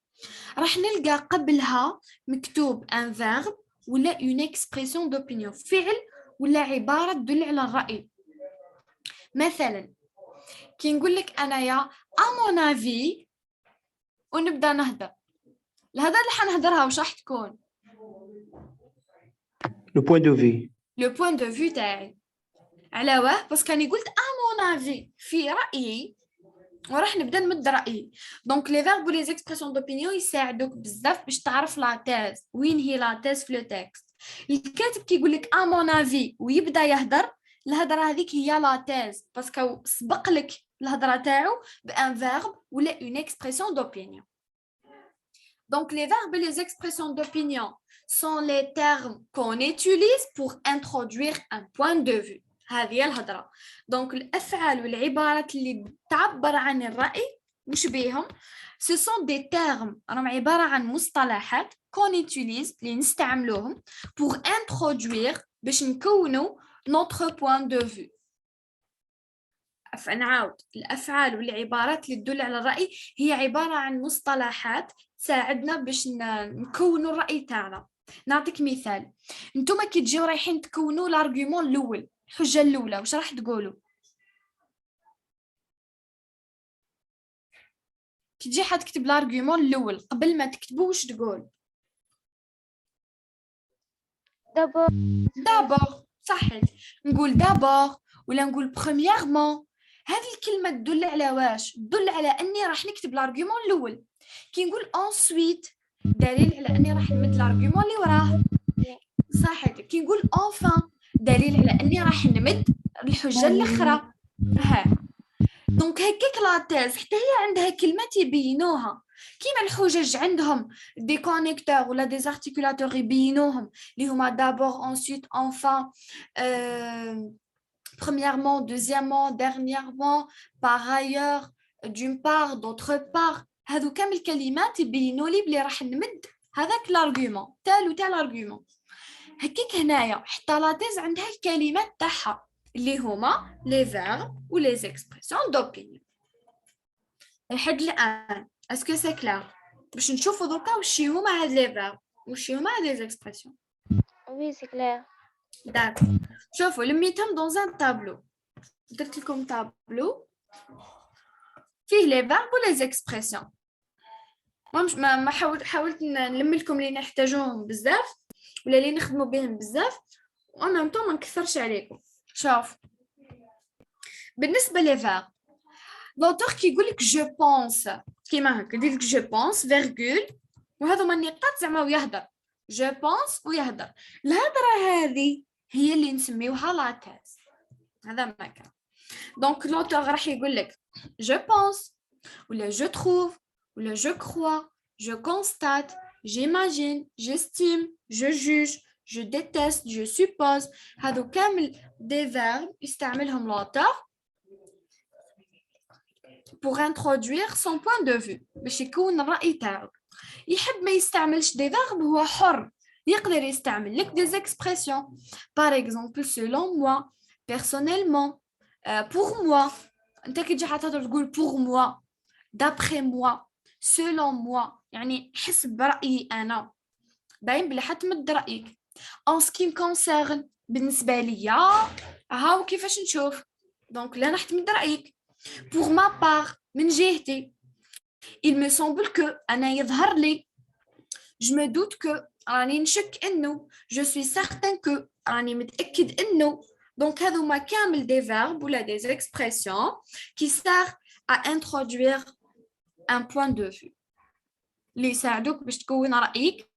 راح نلقى قبلها مكتوب ان فيرب ولا اون اكسبرسيون دوبينيون، فعل ولا عباره تدل على الراي. مثلا كي نقول لك انايا امون افي ونبدا نهضر، الهضره اللي حنهضرها واش راح تكون؟ لو بوين دو في. لو بوين دو في تاعي. على واه؟ باسكو راني قلت امون افي، في رايي، وراح نبدا نمد رايي. دونك لي فيرب ولي زيكسبرسيون دوبينيون يساعدوك بزاف باش تعرف لا تيز. وين هي لا تيز في لو تكست؟ الكاتب كيقول لك امون افي ويبدا يهضر، الهضره هذيك هي لا تيز، باسكو سبق لك الهضره تاعو بان فيرب ولا اون اكسبرسيون دوبينيون. Donc, les verbes et les expressions d'opinion sont les termes qu'on utilise pour introduire un point de vue. هذه الهضرة. Donc, الأفعال والعبارات اللي تعبر عن الرأي مش بيهم. Ce sont des termes راهم عبارة عن مصطلحات qu'on utilise اللي نستعملوهم pour introduire باش نكونوا notre point de vue. نعاود، الأفعال والعبارات اللي تدل على الرأي هي عبارة عن مصطلحات تساعدنا باش نكونوا الرأي تاعنا. نعطيك مثال، نتوما كي تجيو رايحين تكونوا الارغيومون الاول، الحجه الاولى، واش راح تقولوا؟ كي تجي حد تكتب الارغيومون الاول قبل ما تكتبوا واش تقول؟ دابور. صحيت، نقول دابور ولا نقول برومييرمون. هذه الكلمه تدل على واش؟ تدل على اني راح نكتب الارغيومون الاول. كي نقول انسويت دليل على اني راح نمد الارغيومون اللي وراه. صحيت. كي نقول انفان دليل على اني راح نمد الحجه الاخرى. ها دونك هكاك لا تيز حتى هي عندها كلمات يبينوها، كيما الحجج عندهم دي كونيكتور ولا دي زارتيكولاتور يبينوهم اللي هما دابور انسويت انفان premièrement deuxièmement dernièrement par ailleurs d'une part d'autre part. هادو كامل كلمات يبينوا لي بلي راح نمد هذاك الارغيومون تالو تاع الارغيومون. هكاك هنايا حتى لا تيز عندها الكلمات تاعها اللي هما لي فيرب و لي زيكسبرسيون دوبينيون. لحد الان اسكو سي كلار؟ باش نشوفوا دوكا واش هما هاد لي فيرب واش هما هاد لي زيكسبرسيون. وي سي كلير. داكور، شوفوا لميتهم دون ان تابلو. درت لكم تابلو فيه لي فيرب و لي زيكسبرسيون. ما حاولت نلم لكم اللي نحتاجوهم بزاف ولا اللي نخدموا بهم بزاف وانا ما نكثرش عليكم. شوف بالنسبه لي فيرب، لوتور كيقول لك جو بونس كيما هكا، يدير لك جو بونس فيرغول وهذوما النقاط زعما ويهضر جو بونس ويهضر. الهضره هذه هي اللي نسميوها لا تيز. هذا ما كان. Donc, l'auteur راح يقول لك je pense, ou le je trouve, ou le je crois, je constate, j'imagine, j'estime, je juge, je déteste, je suppose. هادو كامل des verbes يستعملهم l'auteur pour introduire son point de vue باش يكون الرأي تاعو. يحب ما يستعملش des verbes هو حر، يقدر يستعمل لك des expressions. Par exemple, selon moi, personnellement, pour moi. انت كي تجي حتى تقول pour moi, d'après moi, selon moi، يعني حسب برأيي أنا، باين بلي حتمد رأيك. en ce qui me concerne، بالنسبة ليا هاو كيفاش نشوف، دونك لا راح تمد رأيك. pour ma part، من جهتي. il me semble que، أنا يظهر لي. je me doute que، راني نشك إنه. je suis certain que، راني متأكد إنه. Donc, هذوما كامل des verbes ou des expressions qui servent à introduire un point de vue. اللي يساعدوك باش تكون رأيك،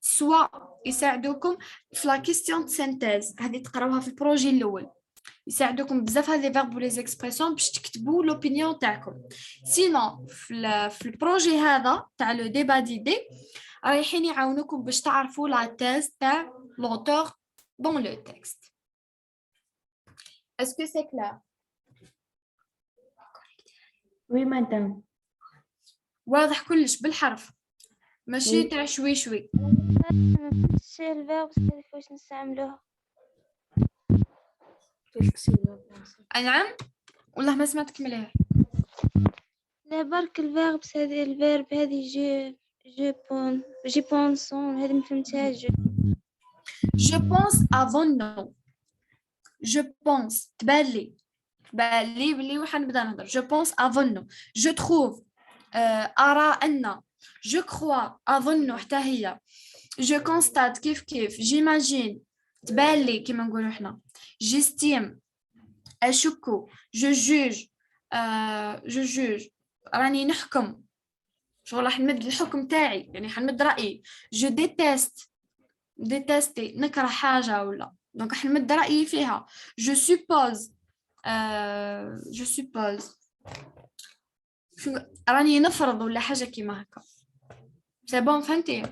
سواء يساعدوكم في la question de synthèse، هذه تقراوها في البروجي الأول. يساعدوكم بزاف هذه verbe ou les expressions باش تكتبوا l'opinion تاعكم. sinon في البروجي هذا تاع le débat d'idées رايحين يعاونوكم باش تعرفوا la thèse تاع l'auteur dans le texte. Est-ce que c'est clair? Oui, madame. واضح كلش بالحرف، ماشي تاع شوي شوي. الفيرب كيفاش نستعملوه؟ نعم والله ما سمعتك مليح. لا برك الفيرب هذه الفيرب هذه جي بونسون هذه ما فهمتهاش. Je pense avant non. Je pense تبالي بلي وحنبدا نهضر. Je pense أظن. Je trouve أرى أن. Je crois أظن حتى هي. Je constate كيف j'imagine تبالي كيما نقولوا احنا. J'estime أشك. Je juge راني نحكم، شغل راح نمد الحكم تاعي، يعني حنمد رأيي. Je déteste نكره حاجة ولا، دونك راح نمد رأيي فيها. Je suppose شو راني نفرض ولا حاجة كيما هكا. سي بون فهمتي؟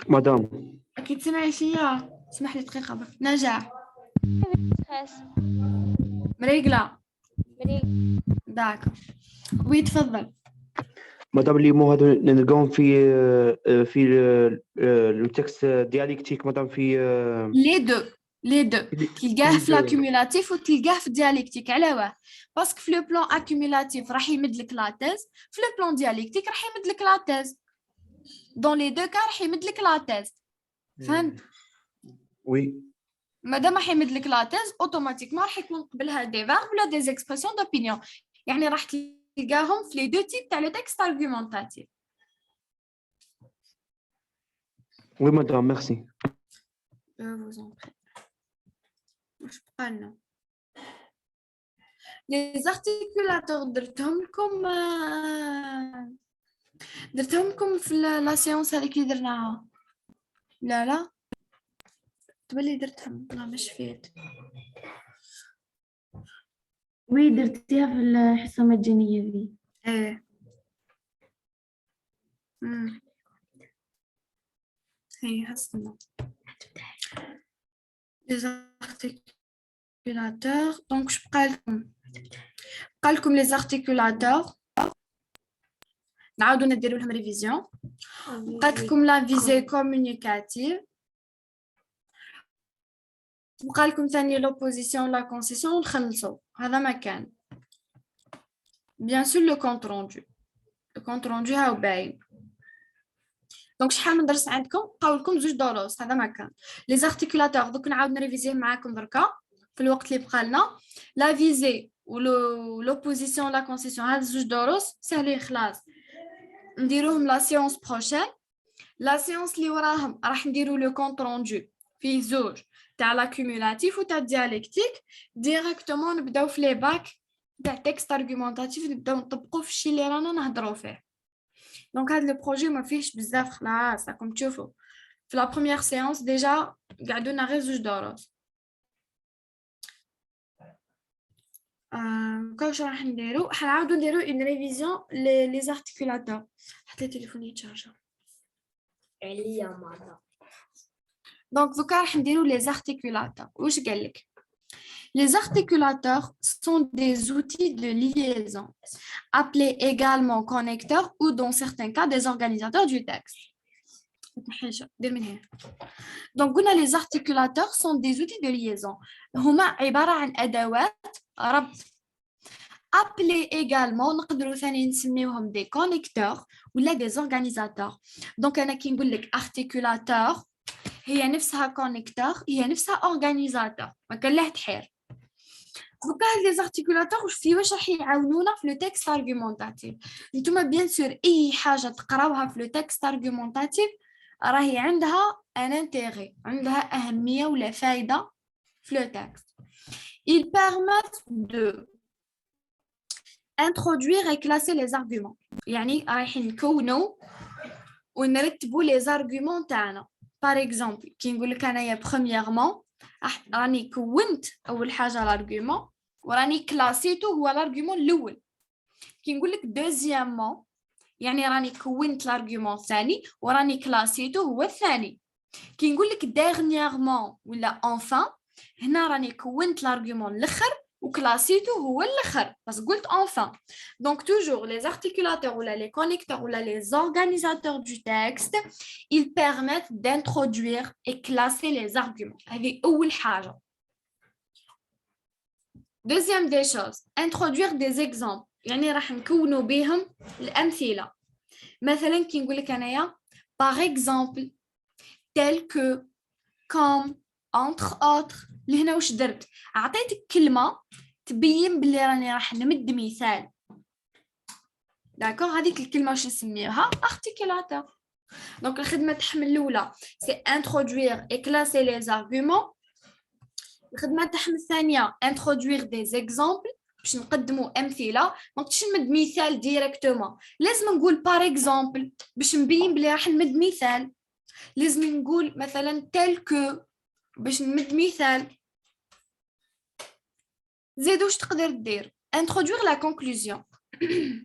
مدام أكيد سمعي فيا. اسمح لي دقيقة بك. نجاح مريقلة داك. وي تفضل. مدام لي مو هادو نلقاهم في لو تكست دياليكتيك مدام في لي دو تلقاه في لاكيمولاتيف وتلقاه في الدياليكتيك. على واه؟ باسكو في لو بلان اكيمولاتيف راح يمد لك لا تيز، في لو بلان دياليكتيك راح يمد لك لا تيز. دون لي دو كا راح يمد لك لا تيز. فهمت؟ وي مادام راح يمد لك لا تيز اوتوماتيكمون راح يكون قبلها دي فيرب ولا دي اكسبرسيون دوبينيون، يعني راح تلقاهم في لي دو تيب تاع لو تكست ارغيومونتاتيف. وي مدام ميرسي. واش بقى لنا؟ لي زارتيكولاتور درتهم لكم في لا سيونس هذيك اللي درناها. لا تبلي درتهم والله ما شفيت. وي درتيها في الحصة المجانية ذي. ايه هي هسنا les articulateurs. donc je بقى لكم les articulateurs نعاودو نديرو لهم ريفيزيون. بقات لكم لا فيزي كومونيكاتيف، بقى لكم ثاني لوبوزيسيون لا كونسيسيون ونخلصوا. هذا ما كان بيان سور لو كونت روندو هاو باين. دونك شحال من درس عندكم؟ بقاو لكم 2 دروس. هذا ما كان لي زارتيكولاتور. دوك نعاود نريفيزيه معاكم دركا في الوقت اللي بقى لنا. لا فيزي و لوبوزيسيون لا كونسيسيون هاد 2 دروس سهلين خلاص، نديروهم لا سيونس بروشين. لا سيونس اللي وراهم راح نديرو لو كونت روندو فيه 2 تاع لاكيمولاتيف و تاع دياليكتيك. ديريكتومون نبداو في لي باك تاع تكست ارغيومونتاتيف، نبداو نطبقوا في الشيء اللي رانا نهضروا فيه. دونك هذا لو بروجي ما فيهش بزاف خلاص راكم تشوفوا في la première séance déjà قعدونا غير 2 دروس. كيفاش راح نديرو؟ حنعاودو نديرو une révision les articulateurs. حتى تليفوني يتشارجا عليا ماما. دونك دوكا راح نديرو les articulateurs. واش قال لك؟ Les articulateurs sont des outils de liaison, appelés également connecteurs ou dans certains cas des organisateurs du texte. Donc, les articulateurs sont des outils de liaison. هما عبارة عن أدوات ربط. Appelés également, نقدروا ثاني نسميوهم des connecteurs ولا des organisateurs. Donc, أنا كي نقول لك articulateur هي نفسها connecteur هي نفسها organisateur. ما كان له تحير. دوكا هاد لي زارتيكولاتور واش راح يعاونونا في لو تكست ارغيومونطاتيف. نتوما بيان سور اي حاجه تقراوها في لو تكست ارغيومونطاتيف راهي عندها ان انتيغي عندها اهميه ولا فايده في لو تكست. ils permettent de introduire et classer les arguments. يعني رايحين نكونوا ونرتبوا لي زارغومون تاعنا. par exemple كي نقول لك انايا premièrement راني كونت اول حاجه الارغيومون وراني كلاسيتو هو الارغيومون الاول. كي نقول لك دوزيامون يعني راني كونت الارغيومون الثاني وراني كلاسيتو هو الثاني. كي نقول لك ديرنييرمون ولا انفان هنا راني كونت الارغيومون الاخر وكلاسيتو هو الاخر بس قلت انفان. دونك توجور les articulateurs ou les connecteurs ou les organisateurs du texte ils permettent d'introduire et classer les arguments. هذه اول حاجه. deuxième des choses introduire des exemples يعني راح نكونوا بهم الامثله. مثلا كي نقول لك انايا par exemple tel que comme entre autres. لهنا واش درت؟ عطيتك كلمه تبين باللي راني راح نمد مثال. داكور هذيك الكلمه واش نسميوها articulateur. دونك الخدمه تحمل الاولى سي introduire et classer les arguments. الخدمه تحمل الثانيه introduire des exemples باش نقدموا امثله. ما نقدرش نمد مثال ديريكتومون لازم نقول par exemple باش نبين بلي راح نمد مثال. لازم نقول مثلا tel que باش نمد مثال. زيد واش تقدر دير introduire la conclusion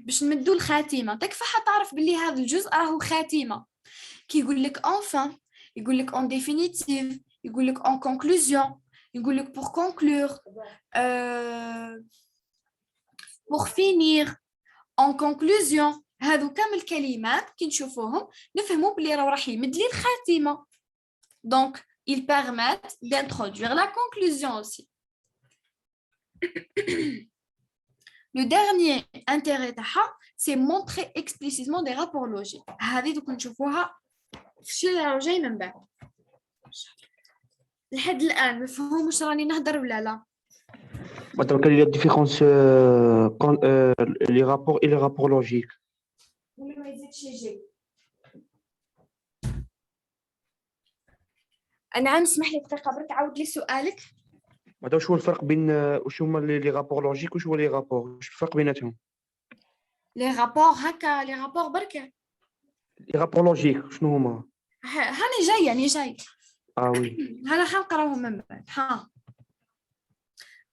باش نمدو الخاتمه. تكفى حتعرف باللي هذا الجزء راهو خاتمه. كي يقول لك enfin يقول لك en définitive يقول لك en conclusion يقول لك pour conclure pour finir en conclusion. هذو كامل كلمات كي نشوفوهم نفهموا بلي راح يمد لي الخاتمه. donc ils permettent d'introduire la conclusion aussi. Le dernier intérêt تاعها c'est montrer explicitement des rapports logiques. هذه دوك نشوفوها في الشيء اللي راه جاي من بعد. لحد الان مفهوم واش راني نهضر ولا لا؟ Madame, quelle est la différence les rapports et les rapports logiques? ولا ما يزيدش يجي. انا نسمح لي دقيقه برك عاود لي سؤالك. Madame, شو الفرق بين وش هما les rapports logiques وش هو les rapports؟ وش الفرق بيناتهم؟ لي رابور هكا لي رابور برك. les rapports logiques شنو هما؟ هاني جاي. وي. هلا حنقراوهم من بعد.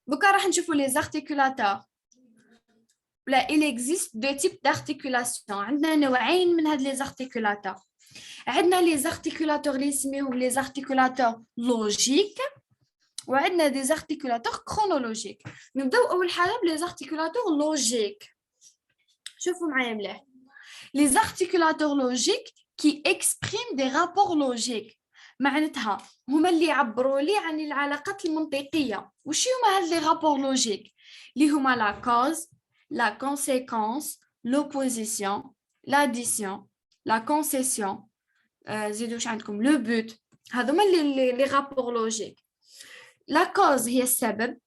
دوكا راح نشوفوا لي زارتيكولاتور. لا il existe deux types d'articulation. عندنا نوعين من هاد لي زارتيكولاتور. عندنا لي زارتيكولاتور اللي نسميوهم لي زارتيكولاتور لوجيك وعندنا دي زارتيكولاتور كرونولوجيك. نبداو اول حاجه بلي زارتيكولاتور لوجيك. شوفوا معايا مليح. لي زارتيكولاتور لوجيك كي اكسبريم دي رابور لوجيك معناتها هما اللي يعبروا لي عن العلاقات المنطقيه. وش هما هاد لي رابور لوجيك اللي هما لا كوز لا كونسيكونس لوبوزيسيون لاديسيون لا كونسيسيون زيدوا واش عندكم لو بوت. هذوما لي رابور لوجيك. لا كوز هي السبب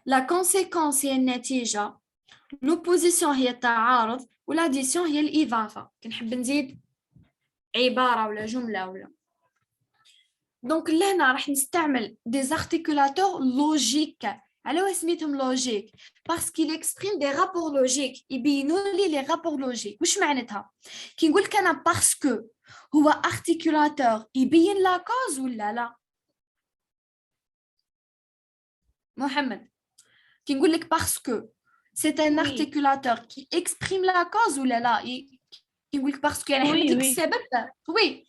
لا كونسيكونس هي النتيجه لوبوزيسيون هي التعارض والاديسيون هي الاضافه. كنحب نزيد عباره ولا جمله ولا. دونك لهنا راح نستعمل دي زارتيكولاتور لوجيك علاش سميتهم لوجيك باسكو اكسبريم دي رابور لوجيك يبينوا لي رابور لوجيك. واش معناتها كي نقول لك انا باسكو هو ارتيكولاتور يبين لا كوز ولا لا؟ محمد كي نقول لك باسكو سي ان ارتيكولاتور كي اكسبريم لا كوز ولا لا؟ كي نقول لك باسكو يعني حمد لك السبب. وي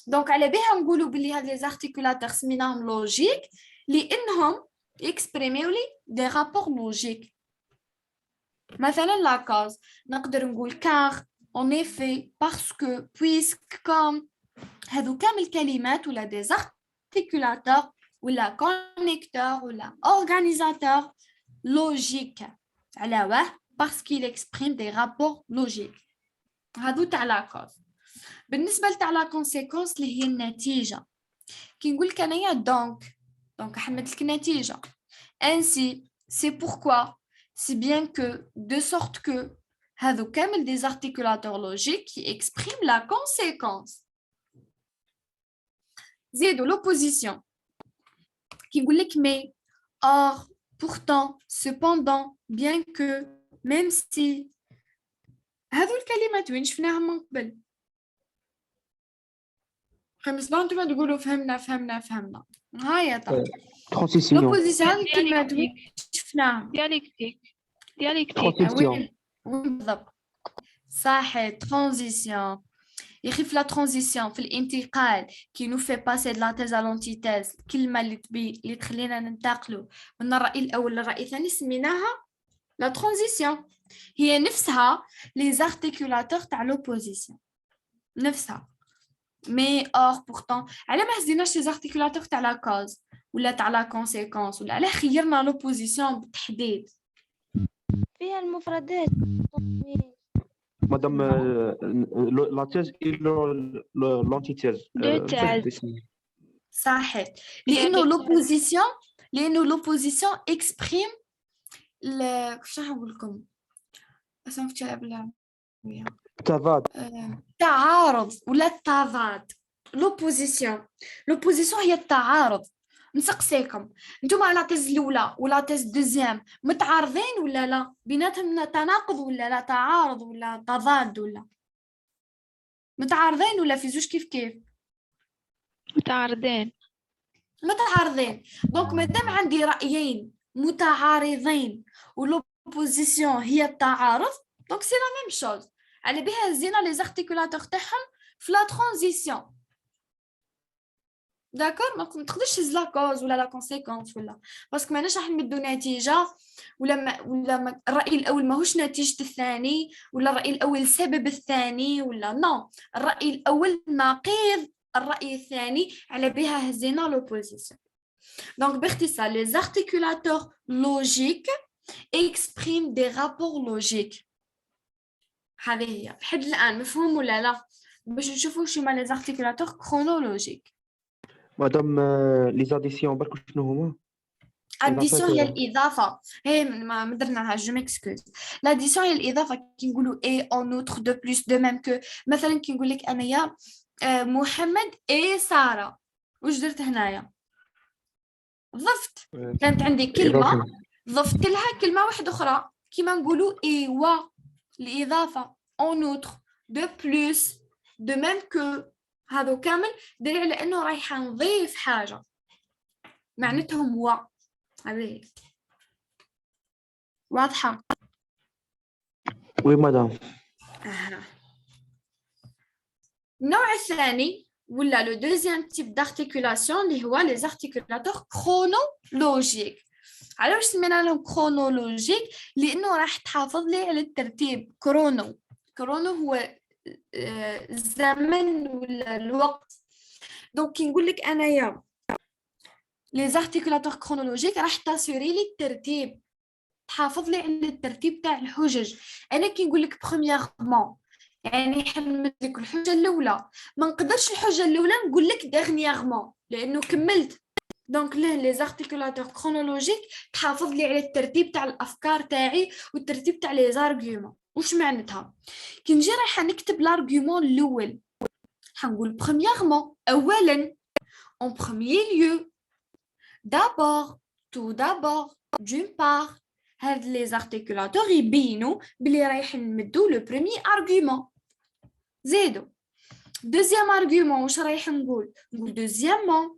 دونك على بها نقولوا بلي هاد لي زارتيكولاتور سميناهم لوجيك لانهم يكسبريميو لي دي رابور لوجيك. مثلا لا كوز نقدر نقول كار اون ايفي باسكو بويسك كوم. هادو كامل كلمات ولا دي زارتيكولاتور ولا كونيكتور ولا اورغانيزاتور لوجيك. على واه باسكو يكسبريم دي رابور لوجيك. هادو تاع لا كوز. بالنسبه لتاع لا كونسيكونس اللي هي النتيجه كي نقول لك انايا دونك احمد لك النتيجه ainsi c'est pourquoi si bien que de sorte que هذو كامل des articulateurs logiques qui expriment la conséquence. زيدوا l'opposition كي نقول لك mais or pourtant cependant bien que même si. هذو الكلمات وين شفناهم من قبل؟ خمس بان انتم تقولوا فهمنا هاي طبعا ترانزيسيون لوبوزيسيون الكلمات وين شفناهم؟ دياليكتيك ترانزيسيون وين بالضبط؟ صح ترانزيسيون. يخي في لا ترانزيسيون في الانتقال كي نو في باسي د لا تيز ا لونتيتيز الكلمه اللي تخلينا ننتقلوا من الرأي الاول للرأي الثاني سميناها لا ترانزيسيون. هي نفسها لي زارتيكولاتور تاع لوبوزيسيون نفسها. مي اور بورتون على ما هزيناش لي زارتيكولاتور تاع لا كوز ولا تاع لا كونسيكونس ولا علاه خيرنا لوبوزيسيون بالتحديد؟ فيها المفردات مادام لا تيز لونتيتيز صحيح لانه لوبوزيسيون اكسبريم كيفاش نقول لكم اسمع تاع تضاد تعارض ولا التضاد. لوبوزيسيون هي التعارض. نسقسيكم نتوما لا تيز الاولى ولا تيز دوزيام متعارضين ولا لا؟ بيناتهم تناقض ولا لا؟ تعارض ولا تضاد ولا متعارضين ولا في زوج كيف متعارضين. دونك مادام عندي رايين متعارضين ولوبوزيسيون هي التعارض دونك سي لا ميم شوز. على بها هزينا لي زارتيكولاتور تاعهم في لا ترانزيسيون. داكور ما تقدرش تهز لا كوز ولا لا كونسيكونس ولا باسكو ماناش راح نمدوا نتيجه ولا الراي الاول ماهوش نتيجه الثاني ولا الراي الاول سبب الثاني ولا نو. الراي الاول نقيض الراي الثاني. على بها هزينا لوبوزيسيون. دونك باختصار لي زارتيكولاتور لوجيك اكسبريم دي رابور لوجيك. هذه هي لحد الان مفهوم ولا لا؟ باش نشوفوا شنو هما لي زارتيكولاتور كرونولوجيك. مادام لي زاديسيون برك شنو هما؟ اديسيون هي الاضافه. هي ما درناها جو ميكسكوز. لاديسيون هي الاضافه كي نقولوا اي اون اوتر دو بلس دو ميم كو. مثلا كي نقول لك انايا محمد اي ساره واش درت هنايا؟ ضفت. كانت عندي كلمه ضفت لها كلمه واحده اخرى كيما نقولوا ايوا الاضافه اون اوتر دو بلس دو ميم كو. هذا كامل دليل على انه رايحه نضيف حاجه معناتهم و. هذه واضحه؟ وي مدام. النوع الثاني ولا لو دوزيام تيب دارتيكولاسيون اللي هو لي زارتيكولاتور كرونولوجيك. علاش سمينا لهم كرونولوجيك؟ لانه راح تحافظ لي على الترتيب. كرونو هو الزمن ولا الوقت. دونك كي نقول لك انايا لي زارتيكولاتور كرونولوجيك راح تاسوري لي الترتيب تحافظ لي على الترتيب تاع الحجج. انا كي نقول لك برومييرمون يعني حنمد لك الحجه الاولى ما نقدرش الحجه الاولى نقول لك ديرنييرمون لانه كملت. دونك لي زارتيكولاتور كرونولوجيك تحافظ لي على الترتيب تاع الافكار تاعي والترتيب تاع لي زارغيومون. واش معناتها؟ كي نجي رايحه نكتب لارغيومون الاول حنقول premièrement اولا en premier lieu d'abord tout d'abord d'une part. Les articulateurs يبينوا بلي رايح نمدوا le premier argument. زيدوا. Deuxième argument, واش رايح نقول deuxièmement,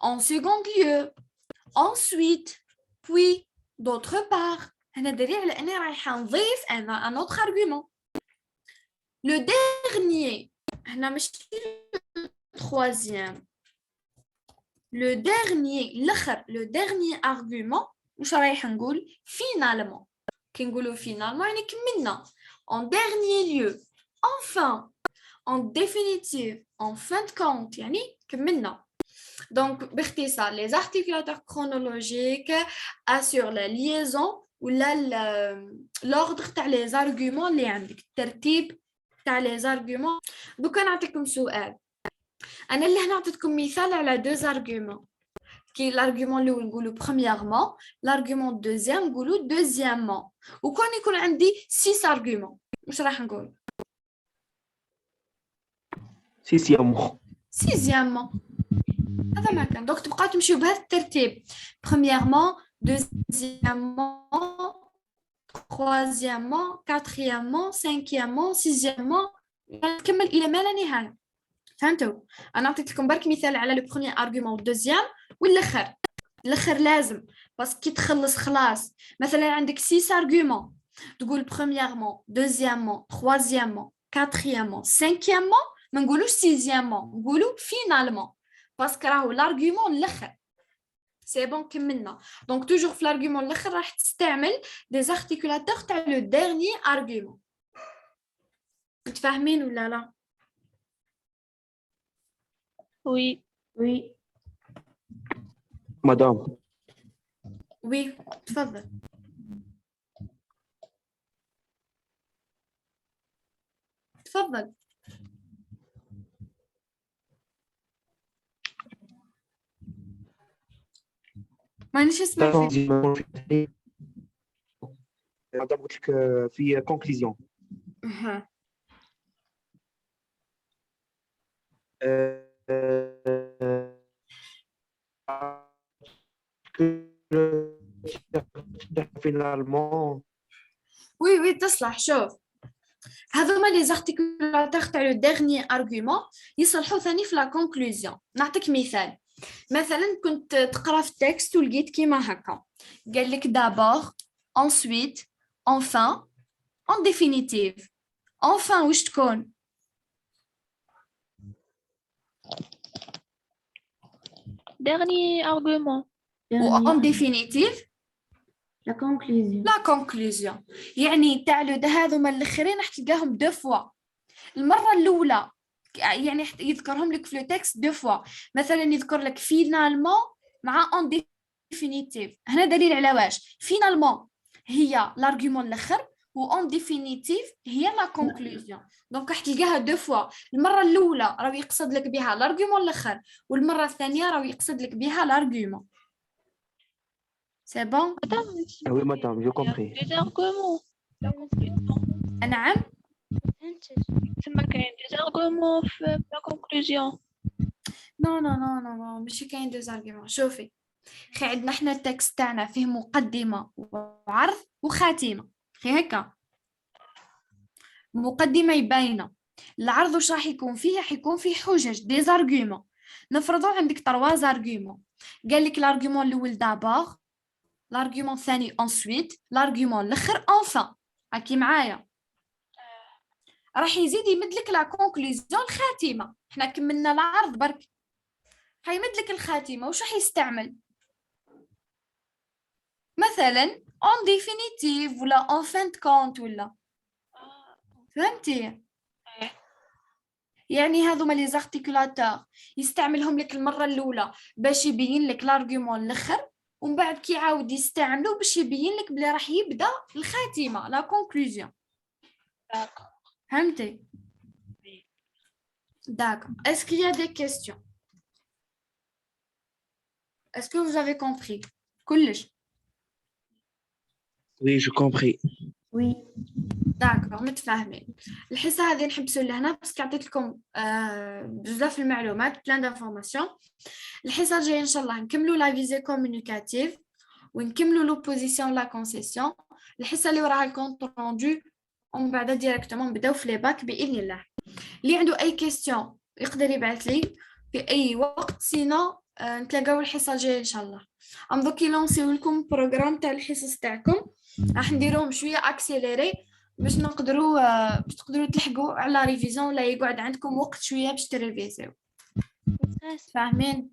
en second lieu, ensuite, puis, d'autre part. هنا دليل على اني رايحه نضيف un autre argument. Le dernier, هنا مش troisième. Le dernier argument, واش رايح نقول finalement. كي نقولوا finalement يعني كملنا. En dernier lieu, enfin, en définitive, en fin de compte يعني كملنا. Donc باختصار les articulateurs chronologiques assurent la liaison ولا l'ordre تاع les arguments اللي عندك الترتيب تاع les arguments. دوكا نعطيكم سؤال. انا اللي هنا عطيتكم مثال على deux arguments. كي l'argument الاول نقولوا premièrement, l'argument deuxième نقولوا deuxièmement. وكون يكون عندي 6 arguments واش راح نقول sixièmement. هذا ما كان. دونك تبقاو تمشيو بهذا الترتيب premièrement, deuxièmement, troisièmement, quatrièmement, cinquièmement, sixièmement نكمل الى ما لا نهايه. فهمتوا؟ انا عطيت لكم برك مثال على لو بروميير ارغيومون والدوزيام والاخر. الاخر لازم بس كي تخلص خلاص. مثلا عندك 6 ارغيومون تقول premièrement, deuxièmement, troisièmement, quatrièmement, cinquièmement, ما نقولوش sixièmement, نقولوا finalement باسكو راهو الارغيومون الاخر. سي بون كملنا. دونك توجور في الارغيومون الاخر راح تستعمل دي زارتيكولاتور تاع لو ديرني ارغيومون. متفاهمين ولا لا؟ Oui. Oui. مدام. وي تفضل. تفضل. مانيش اسمع فيك. مدام قلت لك في كونكليزيون. finalement وي تصلح. شوف هذوما لي زارتيكولاتور تاع لو ديرني ارغيومون يصلحوا ثاني في لا كونكلوزيون. نعطيك مثال. مثلا كنت تقرا في التكست ولقيت كيما هكا قال لك d'abord, ensuite, enfin, en définitive. enfin واش تكون؟ Dernier argument. و en définitive La conclusion. لا كونكلوزيون. يعني تاع لو هذوما الاخرين راح تلقاهم دو فوا. المره الاولى يعني يذكرهم لك في لو تكست دو فوا. مثلا يذكر لك فينالمون مع اون ديفينيتيف. هنا دليل على واش فينالمون هي لارغيومون الاخر و اون ديفينيتيف هي لا كونكلوزيون. دونك راح تلقاها دو فوا. المره الاولى راه يقصد لك بها لارغيومون الاخر والمره الثانيه راه يقصد لك بها لارغيومون. C'est bon? Oui, madame, j'ai compris. Des arguments. نعم. ثم كاين des arguments في la conclusion. نو ماشي كاين دو زارغيومون. شوفي خي عندنا حنا التكست تاعنا فيه مقدمه وعرض وخاتمه. خي هكا مقدمه يباينه. العرض واش راح يكون فيه؟ راح يكون فيه حجج دي زارغيومون. نفرضوا عندك 3 زارغيومون. قال لك الارغيومون الاول دابور, l'argument الثاني ensuite, l'argument الاخر enfin. هاكي معايا راح يزيد يمد لك لا كونكلوزيون الخاتمه. حنا كملنا العرض برك حيمد لك الخاتمه. واش راح يستعمل؟ مثلا en définitive ولا en fin de compte ولا. فهمتي؟ يعني هذوما لي زارتيكولاتور يستعملهم لك المره الاولى باش يبين لك لارغيومون الاخر ومن بعد كي يعاود يستعملوا باش يبين لك بلي راح يبدا الخاتمه لا كونكلوزيون. فهمتي؟ D'accord. Est-ce qu'il y a des questions? Est-ce que vous avez compris? كلش. Oui, j'ai compris. Oui. داكور متفاهمين. الحصه هذه نحبسوا لهنا بس عطيت لكم بزاف المعلومات بلان دانفورماسيون. الحصه الجايه ان شاء الله نكملوا لا فيزي كومونيكاتيف ونكملوا l'opposition la concession. الحصة اللي وراها الكونت روندو ومن بعدها ديريكتومون نبداو في لي باك بإذن الله. اللي عنده أي كيستيون يقدر يبعث لي في أي وقت، سينو نتلاقاو الحصة الجاية إن شاء الله. أم دوك يلونسيو لكم بروغرام تاع الحصص تاعكم، راح نديروهم شوية أكسيليري باش تقدروا تلحقوا على ريفيزيون ولا يقعد عندكم وقت شوية باش تريفيزيو. فاهمين؟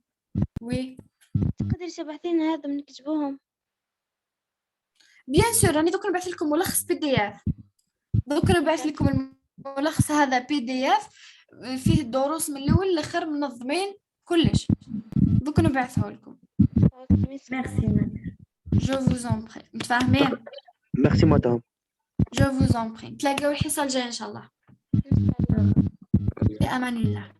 وي تقدري تبعثي لنا هذا نكتبوهم. بيان سور راني دوك نبعث لكم ملخص PDF. دوك نبعث لكم الملخص هذا PDF فيه الدروس من الاول للاخر منظمين كلش. دوك نبعثه لكم. ميرسي مدام. جو فوز اون بري. متفاهمين؟ ميرسي مدام. جو فوز اون بري. نتلاقاو الحصه الجايه ان شاء الله. في امان الله.